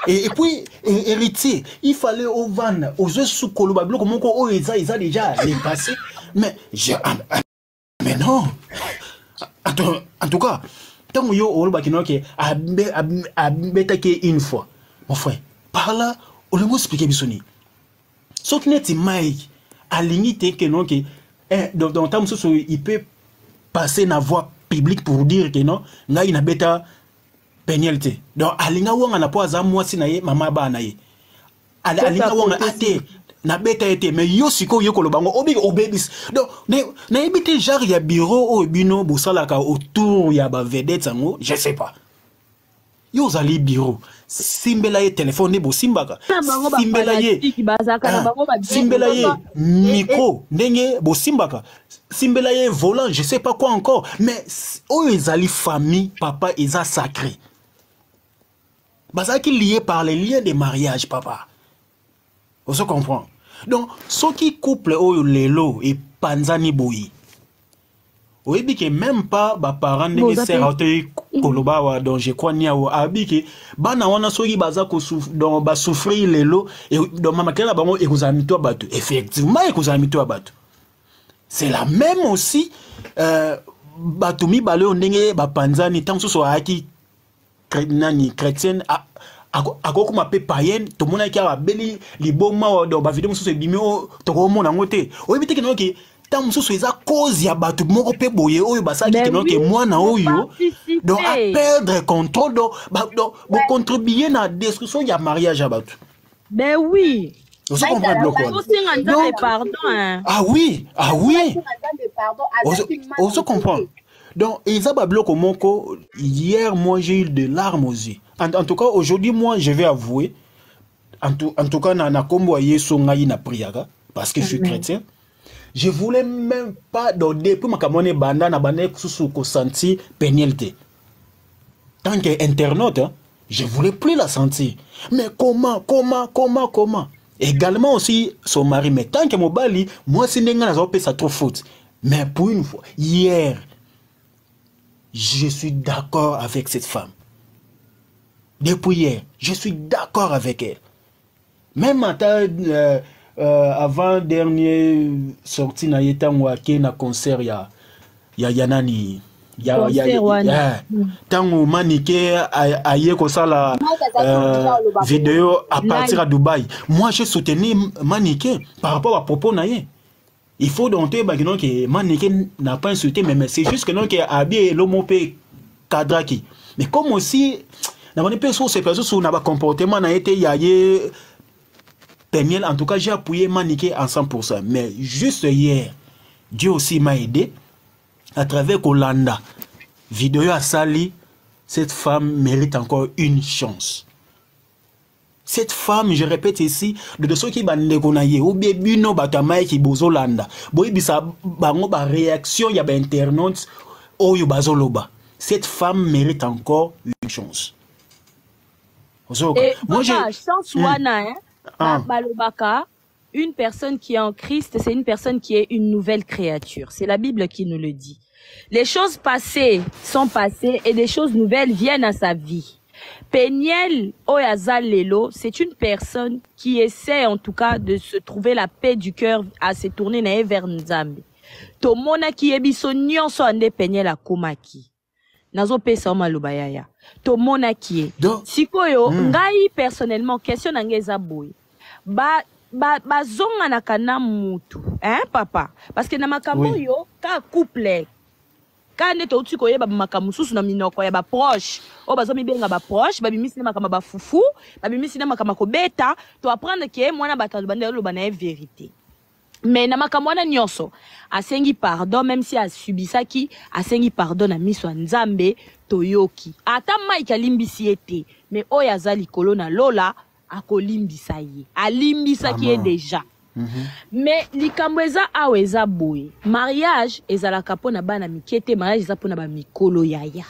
et puis héritier il fallait au van aux sous koloba biloko moko o eza déjà les passé mais non en tout cas tant que yo oloba kinoke abetake une fois mon frère par là on lui expliquer bisoni so kineti Mike a limité que non que dans temps il peut passer na voix publique pour dire que non nga ina beta pénalité donc alinga wanga na po za mwasi na ye mama ba na ye alinga wanga ate na beta été mais yo siko yo kolobango obi obebis donc na ebité genre ya bureau au bino bosalaka autour ya ba vedette sango je sais pas Yo zali bureau. Simbela ye téléphone bo simbaka. Simbela ye. Simbela ye micro ndenge bo simbaka. Simbela ye volant, je sais pas quoi encore, mais oh ezali famille, papa eza sacré. Bazaki lié par les liens de mariage, papa. Vous se comprend? Donc, ce qui couple oh lelo et panzani boyi. Oui, que même pas ba parents ne seraient koloba donc je crois ni au abiki bana wana soki baza ko donc ba souffrir lelo et donc mama kela bango et vous amito batu effectivement et vous amito batu c'est la même aussi batu mi balé ndenge ba panzani tant so aki nani chrétienne ako kuma pe païenne to mona ki a beli liboma do ba vidéo mususu ebimi o to ko mona ngote o ebite ke no ki tant mususu eza cause ya batu moko pe boye oyo basaki ke no ke mwana oyo donc à perdre contrôle donc contribuer na destruction ya mariage à batu.
Ben oui.
Vous comprenez le
pardon.
Ah oui, ah oui. On se comprend. Donc, Isabelle Bloko Moko, hier, moi, j'ai eu des larmes aux yeux. En tout cas, aujourd'hui, moi, je vais avouer, en tout cas, na kombo yeso ngai na priaga, parce que je suis chrétien, je voulais même pas donner pour ma kamone banda na banda sous ko senti pénalité. Tant qu'internaute, hein, je voulais plus la sentir. Mais comment? Également aussi son mari, mais tant que mobali, moi, c'est n'enga na ça trop faute. Mais pour une fois, hier, je suis d'accord avec cette femme. Depuis hier, je suis d'accord avec elle. Même avant dernier sortie na yeta mwake na concert ya nani tango manike aye ko sala vidéo à partir à Dubaï. Moi j'ai soutenu manike par rapport à propos na ye. Il faut donc que mannequin n'a pas insulté, mais c'est juste que non qui a habillé l'homme kadraki. Mais comme aussi, dans mon personne, ces personnes sur un comportement n'a été yaye Peniel. En tout cas, j'ai appuyé mannequin en 100%. Mais juste hier, Dieu aussi m'a aidé à travers Kolanda. Vidéo à Sali, cette femme mérite encore une chance. Cette femme, je répète ici, de ceux qui bande konaye ou bien no batamay qui bozolanda. Boy bisa bango ba réaction ya ba internautes o yo bazoloba. Cette femme mérite encore une chance.
Et moi j'ai chance wana balobaka, une personne qui est en Christ, c'est une personne qui est une nouvelle créature. C'est la Bible qui nous le dit. Les choses passées sont passées et des choses nouvelles viennent à sa vie. Peniel Oyazal Lelo, c'est une personne qui essaie en tout cas de se trouver la paix du cœur à se tourner vers Nzambe. Tomona qui ebiso nyonso ande Peniel akomaki. Nazo pesa malubayaya. Tomona qui est. Sikoyo, ngai personnellement, question nangeza boy. Ba zonga nakana mutu. Hein, papa? Parce que na makambo yo, ka couple. Quand on est au ba makamususu na minoko ya ba proche o bazo mi benga ba proche ba bimisi na makama ba fufu ba bimisi na makama ko beta to apprendre que mwana batalo bande lo bana vérité mais na makamwana nyonso asengi pardon même si a subi ça qui asengi pardon na miso nzambe toyoki ata Mike alimbisi ete mais oya zali kolona lola akolimbisa ye alimbisa qui est déjà. Mais likambo eza awa eza boye mariage ezalaka pona bana mikete mariage eza pona ba mikolo yaya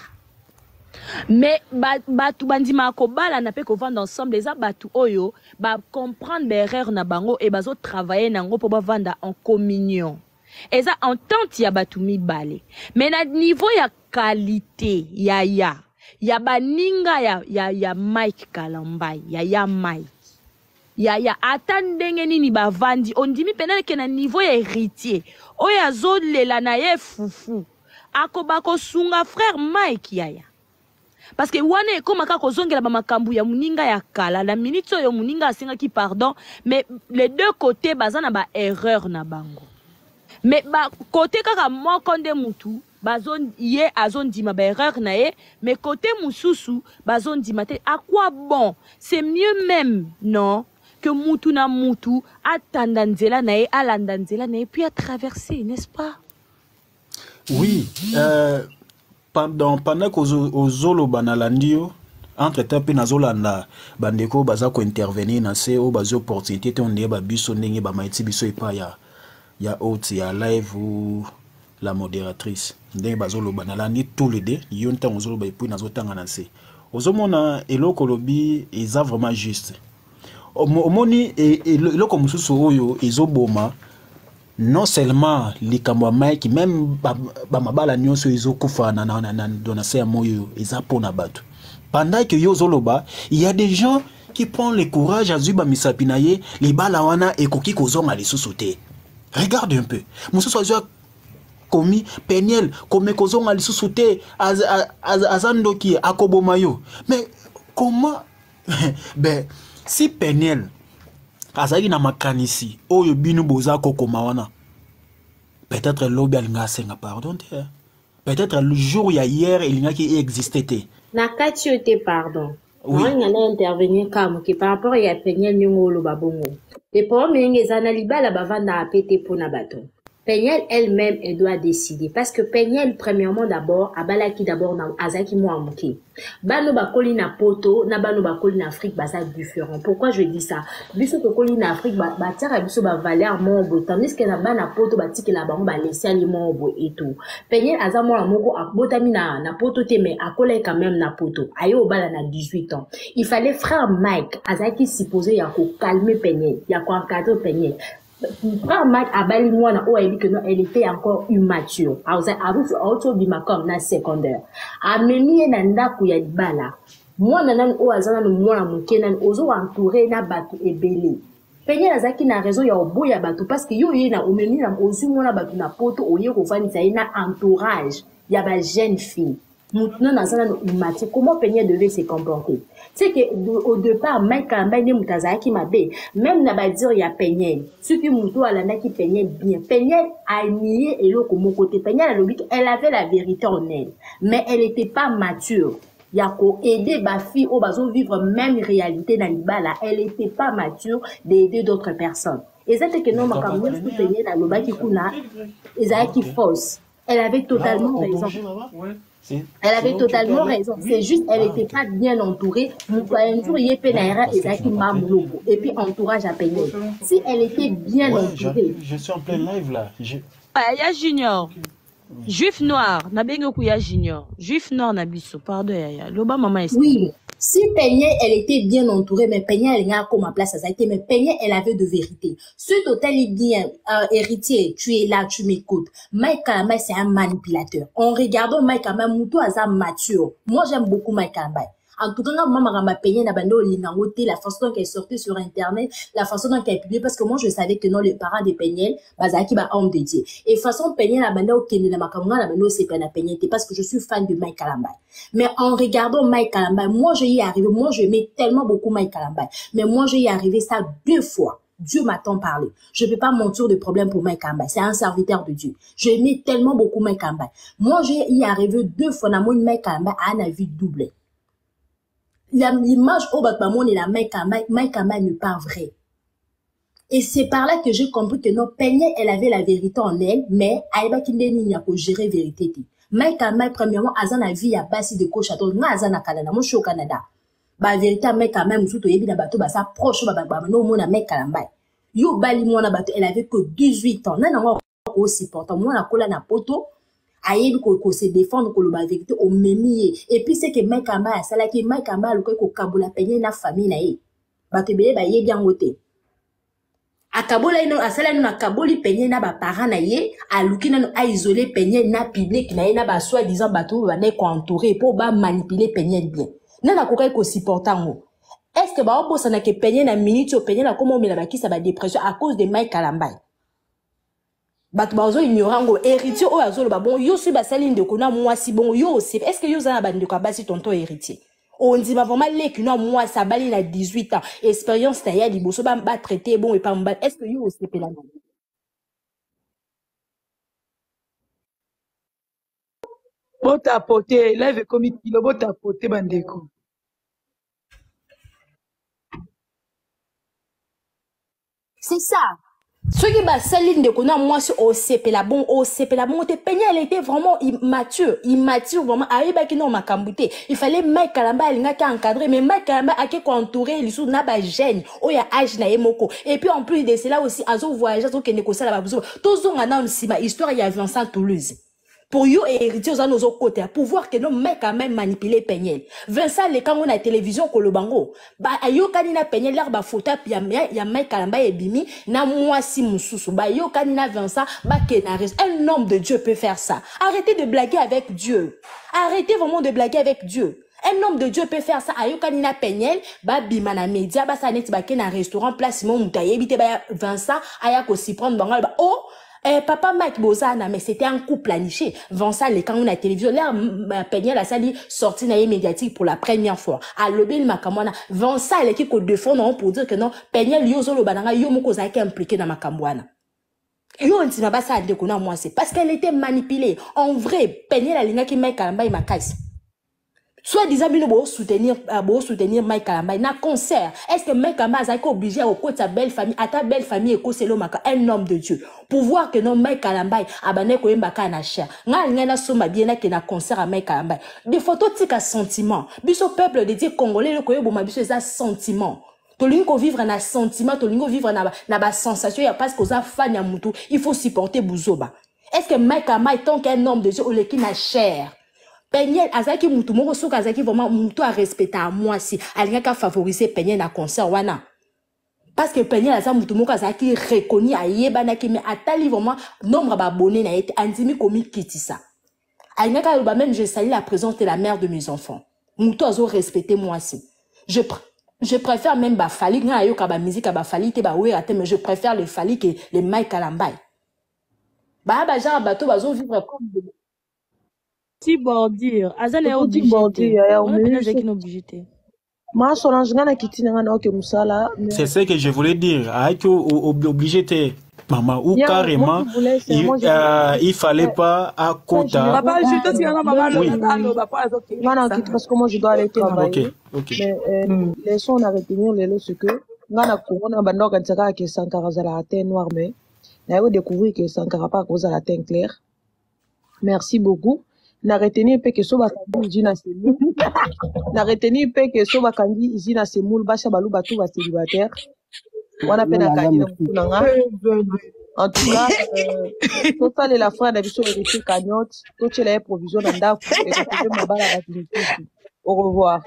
mais batu bandima ko bala na pe ko vendre ensemble eza batu oyo ba comprendre l'erreur na bango et bazo travailler nango po ba vanda en communion eza entente ya batu mibale mais na niveau ya qualité yaya ya baninga ya Mike Kalambai ya Mike ya atandenge nini bavandi on dit mi penel ke na niveau ya héritier oya zolela na ye fufu akobako sunga frère Mike yaya parce que wane koma ka kozongela ba makambu ya muninga ya kala la minute yo muninga asenga ki pardon mais les deux côtés bazana ba erreur na bango mais ba côté kaka moko nde mutu bazon ye azondima ba erreur na ye mais côté mususu bazondima te à quoi bon c'est mieux même non que mutu na mutu atanda nzela na ye alanda nzela na ye puis à traverser, n'est-ce pas?
Oui, pendant que ozolo banalandio entre-temps mpe nazolanda bandeko baza kointervenir na se oyo bazwi opportunité te ondenge babiso ndenge bamaiti biso epai ya hôte ya live ou la modératrice ndenge bazoloba nalandi tous les deux yo ntango ozoloba epuis nazotanga na se ozomona eloko olobi eza vraiment juste omoni eloko mosusu oyo ezoboma non seulement likambo ya Mike même bamabala nyonso ezokufa na se ya moyo eza mpona bato. Pendant que yo zoloba, il y a des gens qui prennent le courage à zuba misapinaye, les balawana et koki kozonga les sous-sautés. Regarde un peu. Moussou soit commis Peniel, comme kozonga les sous-sautés, azandoki, akobomayo. Mais comment ben si Peniel azali na makanisi, oyo binu boza kokomawana. Peut-être l'obi alinga senga pardon. Peut-être le jour il y a hier il y a qui existait.
Nakati ote pardon.
Oui.
On a intervenir comme que par rapport à Peniel Nyongolo Babongo. Les problèmes les analiba la bavanda a pété pour nabato. Peniel elle-même elle doit décider parce que Peniel premièrement d'abord abalaki d'abord na azaki mo amuki. Bano bakoli na poto na bano bakoli na Afrique basa différent. Pourquoi je dis ça? Biso to koli na Afrique ba tira biso ba valeur mobo tandis que na bana poto batiki la bango ba laisser ali mobo et tout. Peniel azamo la moko akbotami na poto te mais akola quand même na poto. Ayo bala na 18 ans. Il fallait frère Mike azaki supposé ya ko calmer Peniel, ya ko encadrer Peniel. Frère Mike abali mwana o elle dit que non elle était encore immature. Auto bimakom na secondaire. Amemi na ndaku ya libala. Mwana nan o azana no mwana muke nan ozo entouré na batu ebele. Peniel azaki na raison ya oboya batu parce que yo na omemi na ozu mwana batu na poto oye ko vanisa na entourage ya ba jeune fille. Maintenant nazana no immature. Comment Peniel devait se comporter? C'est que au départ Mike Kalamba ne mutazaki mabe même na ba dire ya Peniel ce qui muto alanda ki Peniel bien Peniel a nié eloko mon côté Peniel a lobi elle avait la vérité en elle mais elle était pas mature yako aider ba fille au bazo vivre même réalité dans libala elle était pas mature d'aider d'autres personnes et ça c'est que non makamwe Peniel a lobaki kuna ezaki fausse elle avait totalement raison. Elle avait totalement raison. C'est juste, elle n'était pas bien entourée. Et puis, entourage à Peniel. Si elle était bien entourée.
Je suis en plein live là.
Il y a Junior. Juif noir. Nabengokuya Junior. Juif noir Nabiso. Pardon, Yaya. Loba maman est.
Oui. Si Peniel, elle était bien entourée, mais Peniel, elle n'a comme place à ça. Mais Peniel, elle avait de vérité. Ce total est bien, héritier, tu es là, tu m'écoutes. Mike Kalamba, c'est un manipulateur. En regardant Mike Kalamba, Moutou Aza mature. Moi, j'aime beaucoup Mike Kalamba. En tout cas, maman m'a payé la façon dont elle sortait sur Internet, la façon dont elle publiait, parce que moi, je savais que non, les parents de Peniel, bazaki ba homme dédié. Et façon Peniel la bande au Kenya, la makamuna, la bande c'est pas la Peniel, parce que je suis fan de Mike Kalamba. Mais en regardant Mike Kalamba, moi, je y arrivé, moi, je mets tellement beaucoup Mike Kalamba. Mais moi, je y arrivé ça 2 fois. Dieu m'a tant parlé. Je ne vais pas mentir de problème pour Mike Kalamba. C'est un serviteur de Dieu. Je mets tellement beaucoup Mike Kalamba. Moi, je y arrivé 2 fois dans mon Mike Kalamba à un avis doublé. L'image au Batmamon et la Mike Kalamba n'est pas vraie. Et c'est par là que j'ai compris que non, Peniel, elle avait la vérité en elle, mais Aïba Kindeni n'y a pas géré vérité. Mike Kalamba, premièrement, Azan a vu à Bassi de Cochaton, moi Azan à Canada, moi je suis au Canada. Bah, vérité, Mike Kalamba, Moussouto, Yebi na bateau, bah, ça proche, bah, non, mon Mike Kalamba. Yo, Bali, mon bateau, elle avait que 18 ans. Non, non, aussi important. Moi, la cola na poto. Aïe, qu'on se défendre, qu'on la vérité, au mémier. Et puis, c'est que Mike Kalamba, ça là, que Mike Kalamba, le ko kabola peine na famille, na ye. Bah, te bébé, bah, yé bien voté. A kabola, ino, a sala, na kaboli peine na ba parents, na ye, a lukina, a isolé peine na public, na ye, na ba soi-disant, bateau, ba ne ko entouré, pour ba manipuler peine bien. Na na koka ko supportant. Est-ce que bah, on pense que peine na minute, peine na comment on met la baki, ça va dépression à cause de Mike Kalamba. Bato bazo ignorango héritier o azolo ba bon yo si basaline de kona moi si bon yo aussi est-ce que yo za ba ndeko basi tonton héritier on dit ba vraiment les kina moi ça bali na 18 ans expérience ta ya liboso ba traiter bon et pas mba est-ce que yo aussi pela non
bota poté live comme kilo bota poté bandeko
c'est ça.
Ce qui va salir de connaître moi sur OCP la bon te peigner elle était vraiment immature vraiment arriba qui non ma cambouté il fallait Mike Kalamba alinga qui encadrer mais Mike Kalamba a qui entouré il sous na ba jeune o ya âge na yemoko et puis en plus de cela aussi azo voyager azo kene ko sala ba buzo tozo ngana nsima histoire ya Vincent Toulouse pour yo héritier aux autres côtés pour voir que nos mecs quand même manipuler Pegnel Vincent les quand on a télévision ko le bango ba ayo kanina Pegnel l'air ba photo ya Mike Kalamba et Bimi na moi si mususu ba yo kanina Vincent ba kenaris un homme de Dieu peut faire ça arrêtez de blaguer avec Dieu arrêtez vraiment de blaguer avec Dieu. Un homme de Dieu peut faire ça. Ayoka nina Pegnel, ba bimana media, ba sa net ba ken un restaurant place mon moutaye bite ba Vincent ayako si prendre bangal ba oh papa Mike Bozana, mais c'était un coup planifié. Vincent, quand on a télévision, là, Pegnel a sali sorti na médiatique pour la première fois. À l'obél makamwana, Vincent, l'équipe qu'on défend, non, pour dire que non, Pegnel, yozo le bananga, yo moko zaki impliqué dans makamwana. Yo, on dit, ma basa, moi, c'est parce qu'elle était manipulée. En vrai, Pegnel, a l'inga qui Mike Kalamba, il m'a cassé. Soit disant beau soutenir Mike Kalamba na concert est-ce que Mike Kalamba a été obligé à côté sa belle famille à ta belle famille et c'est un homme de Dieu pour voir que non Mike Kalamba abane ko mbaka na cher nga na soma bien na ke na concert à Mike Kalamba des photos tika sentiment biso peuple de Dieu congolais le ko yeboma biso ça sentiment to lingo vivre na sentiment to lingo vivre na ba sensation ya parce que za fan ya mutu il faut supporter buzoba est-ce que Mike Kalamba tant qu'un homme de Dieu le qui na cher Pegnel azaki mutu moko soka azaki vraiment mutu a respecter à moi si alinga ka favoriser Pegnel na concert wana parce que Pegnel azaki mutu moko azaki reconnu a yebana ki mais atali vraiment nombre d'abonnés na été andimi komi kitisa alinga ka ba même je salue la présence de la mère de mes enfants mutu azo respecter moi si je préfère même ba Fali nga yo ka ba musique ba Fali te ba wera te mais je préfère les Fali que les Mike Kalamba ba genre bateau bazo vivre comme
Petit bordir. Azal est obligé. On a bien qui obligé.
C'est ce que je voulais dire. Obligé maman ou carrément il fallait pas à côté.
Papa, je te dis maman
parce que moi je dois aller travailler. Mais les sons on a retenu les lots ce que ngana corona bando kansaka que Sankara za la teint noir mais na yo découvrir que Sankara pas cause la teint clair. Merci beaucoup. Na retenir pe que so bakandi izina semul na retenir pe que so bakandi izina semul basha balu batu ba célibataire wana pe na kandi na kunanga en tout cas total la frère d'habitude héritier cagnotte to tchela provision na ndaku et ka pe mabala ba tiniki au revoir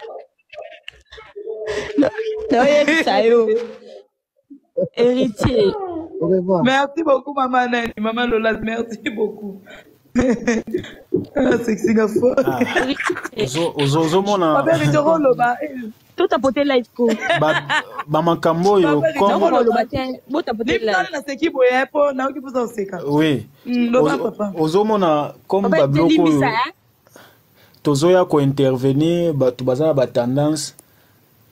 héritier
au revoir
merci beaucoup maman Nani maman Lola merci beaucoup sexy gafo
ozo mona
papa ritoro loba
tout a poté live ko
ba makambo yo
comme loba ten bota poté live
na seki boye po na ki poza oseka
oui
loba papa
ozo mona comme ba bloko tozo ya ko intervenir batu bazana ba tendance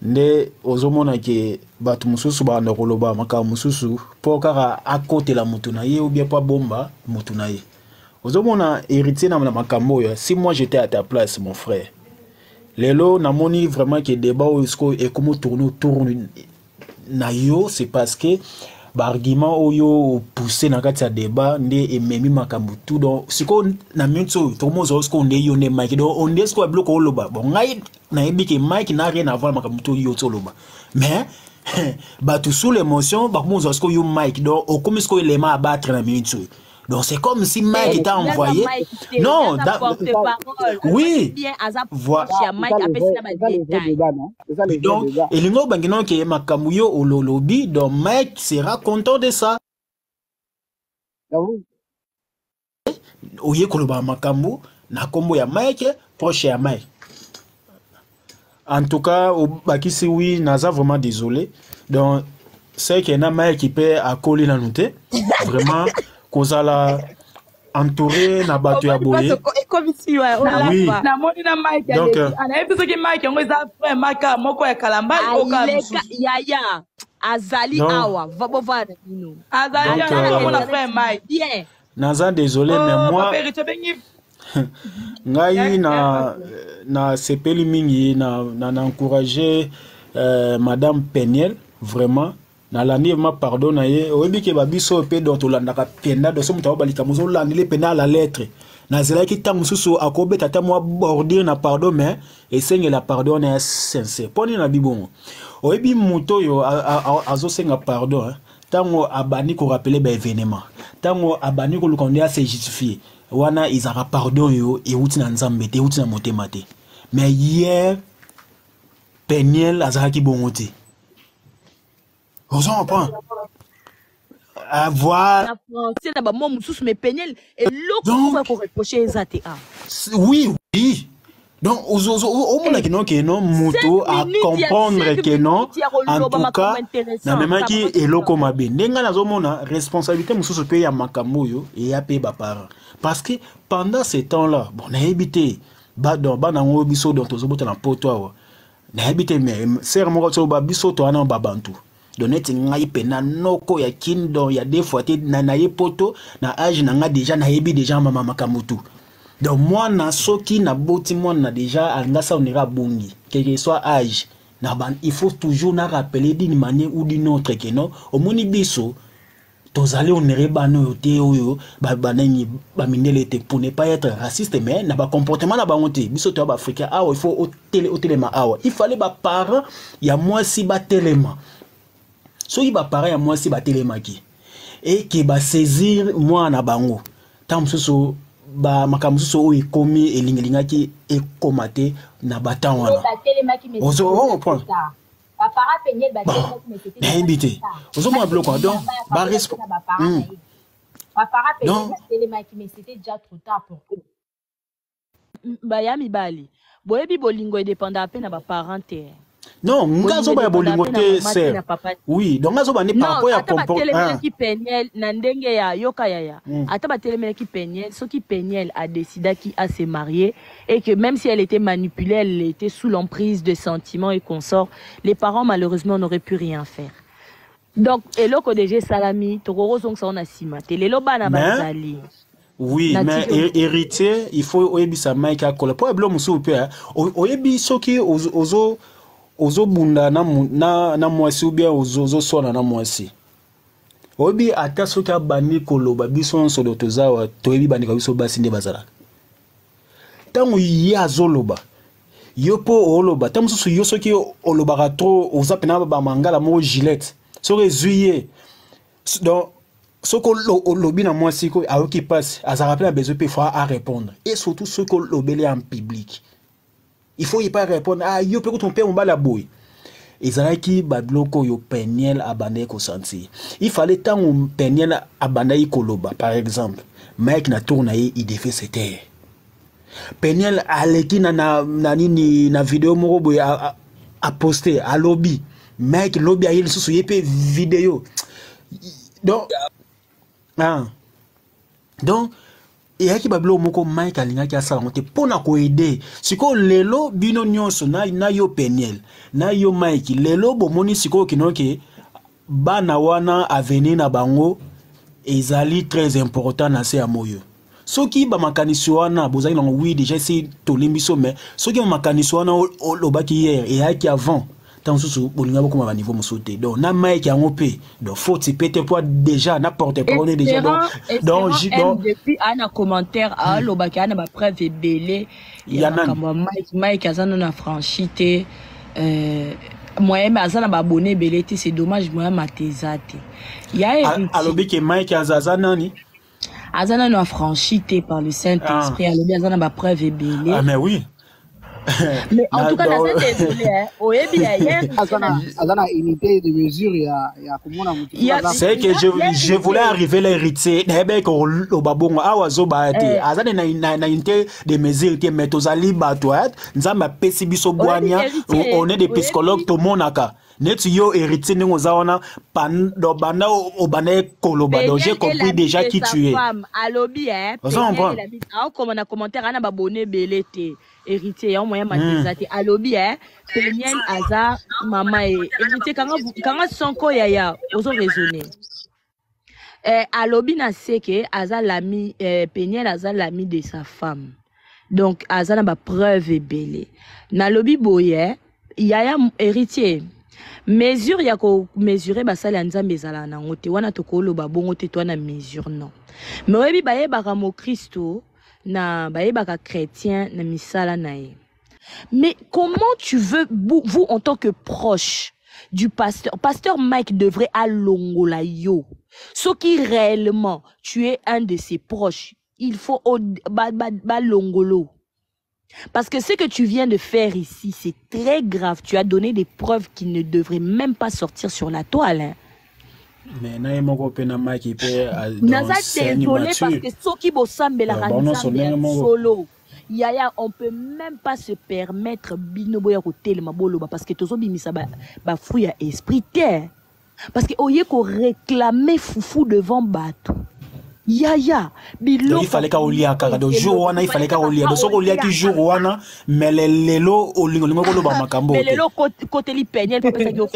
nde ozo mona ke batu mususu ba ndokoloba makambo mususu po kaka akotela mutu na ye ou bien pas bomba mutu na ye. Ozomona héritier na makambo yo si moi j'étais à ta place mon frère lelo na moni vraiment que débat et comment tourne na yo c'est parce que ba argument oyo pousser na kati ya débat ndé ememi makambo tout donc siko na minto to mozo sko ndé yo ne Mike donc on est sko bloqué loba bon ngai na yebi que Mike n'a rien à voir makambo tout yo to loba mais ba tout sous l'émotion ba mozo sko yo Mike donc au comme sko élément à battre na minto. Donc c'est comme si Mike t'a envoyé. Non, oui. Donc, et le mot bangino qui est makamuyo au lobby, donc Mike sera content de ça. Oye koloba makamu na kombo ya Mike proche ya Mike. En tout cas, au bakisi oui, naza vraiment désolé. Donc c'est que na Mike qui peut accoler la note. Vraiment. Kozala entouré na batu ya boye
comme ici ouais
oui
na moni na Mike donc ana ebiso ki Mike ngo za frère Maka moko ya Kalamba oka
yaya azali awa vabo vana bino
azali awa na frère Mike
bien
naza désolé mais moi ngai na sepeli mingi na encourager madame Pegnel vraiment nalandi ma pardon na ye oyebi ke babiso pe dont olandaka penda do so mutawa balika muzo landile penda la lettre nazelaki ta mususu akobeta ta mwa bordir na pardon mais esengela pardon na sincère poni na bibongo oyebi muto yo azosenga pardon tango abani ko rappeler ba événement tango abani ko lukonde se justifier wana izaka pardon yo euti na nzambe te euti na motema te mais hier Peniel azaki bongote on s'en prend avoir
c'est là moi mususu mais Peniel et l'autre pour reprocher les
oui donc au monde que non moto à comprendre que non en tout cas na même qui eloko mabe ndenga nazomona responsabilité mususu pe ya makambo yo et ya pe ba parents parce que pendant ce temps là bon na habité ba na ngo biso donc tozobota na poto na habité mais ser mo ko ba biso to ana babantu doneti ngai pena noko ya kindo ya des fois te na ye poto na âge na nga déjà na yebi déjà mama makamutu donc moi na soki na boti moi na déjà angasa onera bongi quel que soit âge na ban il faut toujours na rappeler d'une manière ou d'une autre que non au moni biso tozali onere bano yote oyo banani ba minele te pour ne pas être raciste mais na ba comportement na bango te biso to ba africain ah il faut au téléma ah il fallait ba parents ya moi si ba téléma soki ba parents ya moi si ba téléma ki et qui ba saisir moi na bango tam soso ba makamuso o ekomi elingilingaki ekomate na batan wana ozo on prend
ba para Peniel ba téléma
invité ozo mo bloquer quoi donc ba respect
ba para Peniel ba téléma qui mais c'était déjà trop tard pour eux
ba ya mibali boyebi bolingo indépendant pe na ba parenté
non ngazo ba bolingo te c'est oui donc ngazo ba ne par rapport à
comportement qui Peniel na ndenge ya yoka ya ata ba télémé qui Peniel ce qui Peniel a décidé qui a se marier et que même si elle était manipulée elle était sous l'emprise de sentiments et consorts les parents malheureusement n'auraient pu rien faire donc eloko DG Salami tokoro song sa on a sima telelo bana bazali
oui mais héritier il faut oyebisa Mike akola pour eblo musu pe oyebi soki ozo bunda na mwasi ou bien ozo sona na mwasi oyebi ata soki abani koloba biso nso do tozawa toyebi bani ka biso basi nde bazala tango ye azoloba yo po oloba tango susu yo soki olobaka trop oza pena ba mangala mo gilette soki zuye donc soko olobi na mwasi ko ayoki passe aza rappelé a besoin pe fois à répondre et surtout ce que lobeli en public il faut y pas répondre ah yo peut ton père on va la boy ezalaki badloko yo Peniel abandé ko sentir il fallait tant on Peniel abandé koloba par exemple Mike na tourné il défait c'était Peniel aleki na nini na vidéo moko boy a poster à lobby Mike lobby a il sous yepé vidéo donc donc et yaki bablo moko Mike alingaki asala ngote pona ko aider siko lelo bino nyonso na yo Peniel na yo Mike lelo bomoni siko kinoke bana wana avenir na bango ezali très important na se amoyo soki ba makanisi wana bozali na oui déjà c'est tolimbiso mais soki ba makanisi wana lobaki hier et yaki avant tant sous bolinga boko ma niveau mosote donc na Mike yango pe donc faut tu péter pour déjà n'importe quoi déjà donc
depuis un commentaire à lobaki ana ba preuve belé ya comme Mike azana na franchité moi mais azana ba abonné belé c'est dommage moi matezate ya
alobi que Mike azana ni
azana na franchité par le Saint-Esprit alobi azana ba preuve belé
ah mais oui
mais en tout cas, désolé,
c'est que je voulais arriver l'héritier. Des mesures mais on est des psychologues tout le monde net yo héritier ni ozaona pando banda obane koloba donc j'ai compris déjà qui tu es
alobi comme on a commentaire ana babonné belete héritier en moyen matizate alobi Peniel aza mama héritier kanga sonko yaya ozo raisonner alobi na seke aza l'ami Peniel aza l'ami de sa femme donc aza na ba preuve belé na lobi boye yaya héritier mesure ya ko mesurer basali ya nzambe ezala nango te wana tokoloba bongo te to na mesure non mais oyebi bayebaka mokristo na bayebaka chrétien na misala na ye. Mais comment tu veux vous en tant que proche du pasteur Mike devrait alongola yo ce qui réellement tu es un de ses proches, il faut longolo. Parce que ce que tu viens de faire ici, c'est très grave. Tu as donné des preuves qui ne devraient même pas sortir sur la toile. Hein.
Mais na yemoko pena Mike pe
naza désolé parce que ceux qui bossent la solo. Yaya, on peut même pas se permettre binoboya côté le maboloba parce que tozo bimisa ba fruit à esprit terre. Parce que oye ko réclamer foufou devant bateau. Yaya,
il fallait qu'au lia car de jour wana il fallait qu'au lia de so lia qui jour wana mais les lelo au lingo ko ba makambo.
Mais les lo côté li peigner peut penser que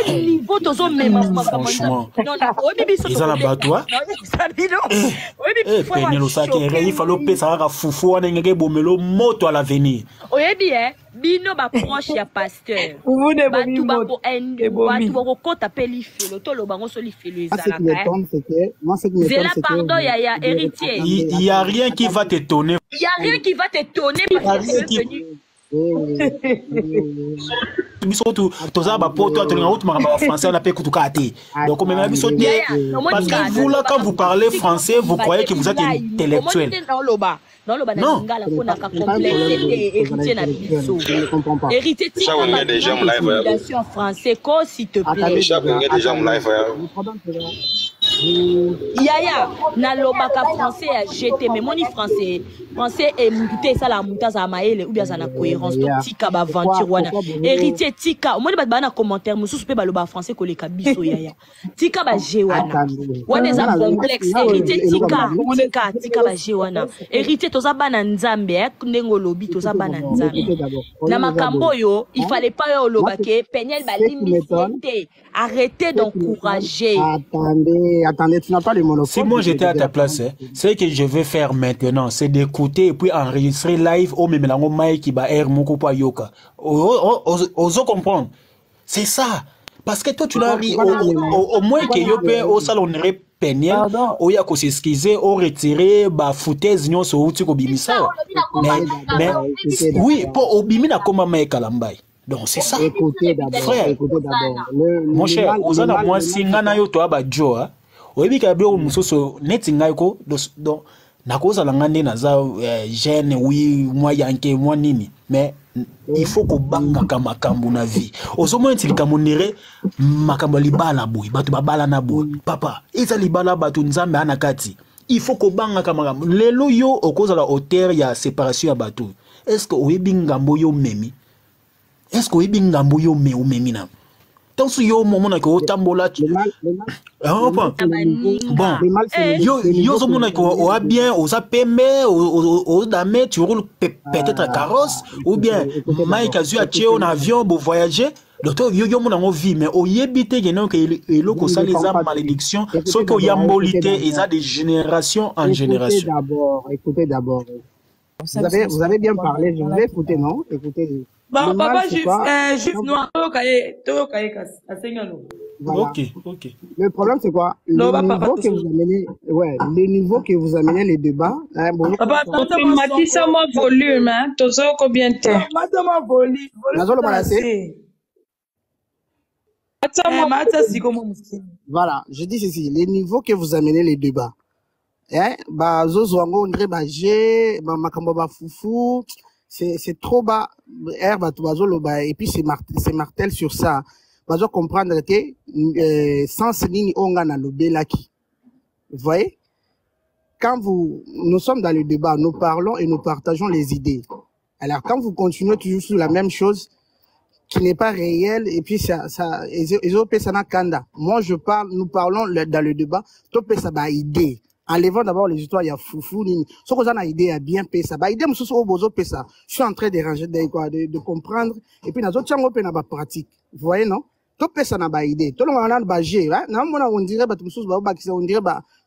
tel niveau tozo même
franchement ils ont la bateau peigner lo ça qui il fallait payer ça à foufou wana ngeke bomelo moto à l'avenir.
Oyebi bino ba proche ya pasteur batu ba ko batu ba ko kota pe li felo to lo bango so li felo ezala ka zela pardon ya héritier
il y a rien qui va t'étonner,
il y a rien qui va t'étonner parce que c'est venu
bisotu toza ba poto atenga autre mama français na pe kutukate donc même bisotu parce que vous là quand vous parlez français vous croyez que vous êtes intellectuel.
Non, le bananga la pona ka complexité héritier na biso. Héritier ti en français ko s'il te plaît.
Déjà mon live.
Yaya na lobaka français a jeté mais moni français et muté ça la muta za maele ou bien ça na cohérence donc tika ba aventure wana héritier tika moni ba na commentaire mususu pe ba loba français ko le kabiso yaya tika ba je wana wana za complexe héritier tika ba je wana héritier toza bana nzambe ndengo lobi toza bana nzambe na makambo yo il fallait pas yo lobake penyel ba limité arrêtez d'encourager.
Attendez, tu n'as pas le monopole.
Si moi j'étais à ta place, ce que je vais faire maintenant, c'est d'écouter et puis enregistrer live au même lango mai qui ba air moko pa yoka. Oso comprendre. C'est ça. Parce que toi tu l'as ri au moins que yo pe au salon péniel, au ya ko s'excuser, au retirer ba foutaise nyon so uti ko bimisa. Mais oui, pour obimi na koma mai kalambai. Donc c'est ça.
Écoutez d'abord,
frère. Mon cher, ozana moi singana yo to aba joa. Oyebi ka blo musoso netinga ko donc nakoza langande naza jeune oui moi yanke moi nini mais il faut ko banga kama makambo na vie. Osomo ntilika monere makambo libala boy batu babala na boy. Papa, eza libala batu nzambe anakati. Il faut ko banga kama makambo. Lelo yo okoza la hauteur ya séparation ya batu. Est-ce que oyebi ngambo yo memi? Est-ce que oyebi ngambo yo me omemi na? Tant que yo moment na ko tambola bon yo zo mona ko o bien o sa pembe o dame tu roules peut-être à carrosse ou bien Mike azu a tché en avion pour voyager docteur yo mona ngo vie mais o yebite geno que eloko ça les a malédiction so ko yambolité et ça de génération en génération.
Écoutez d'abord vous avez bien parlé, je vais écouter, non? Écoutez.
Bon, papa, juste noir,
ok. Le problème, c'est quoi? Le niveau que vous amenez les débats.
Papa, matissa mon volume, hein. Toujours combien de temps?
Voilà, je dis ceci. Les niveaux que vous amenez les débats. Bah, zozo on dirait bah j'ai makambo ba foufou, c'est trop bas et puis c'est martel sur ça. Bah je comprendre que sans ligne on a le belaki. Vous voyez, quand nous sommes dans le débat, nous parlons et nous partageons les idées. Alors quand vous continuez toujours sur la même chose qui n'est pas réelle et puis ça n'a kanda. Moi je parle, nous parlons dans le débat, topé ça ba idée. Enlevons d'abord les histoires, il y a foufou, ce qu'on a idée à bien payer ça. Bah, idée, je suis en train de comprendre. Et puis, nous avons pratique. Vous voyez, non? Tout ça n'a pas idée. Tout le monde a pas idée. On dirait, on dirait,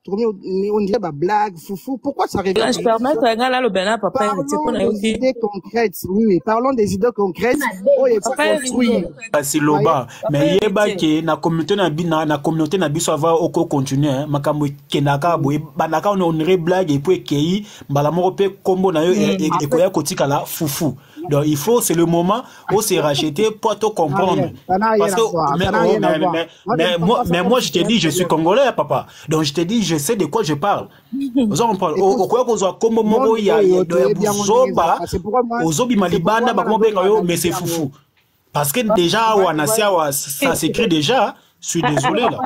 on dirait bah blague, foufou. Pourquoi ça revient?
Je permets là le Bénin, papa.
Parlons des idées concrètes. Oui, parlons des idées concrètes. Oh, il faut construire.
C'est loba. Mais yeba qui na communauté na biso va oko continuer. Makambo kenaka boy banaka on aurait blague et puis kei balamoro pe combo na yo et koya kotika la foufou. Donc il faut, c'est le moment où c'est racheté pour te comprendre. Parce que mais moi je te dis je suis congolais papa. Donc je te dis je sais de quoi je parle. Vous en parlez. Au quoi qu'on soit comme mobo ya zoba ozobi malibanda ba comment benga mais c'est foufou. Parce que déjà ça s'écrit déjà. Je suis désolé là.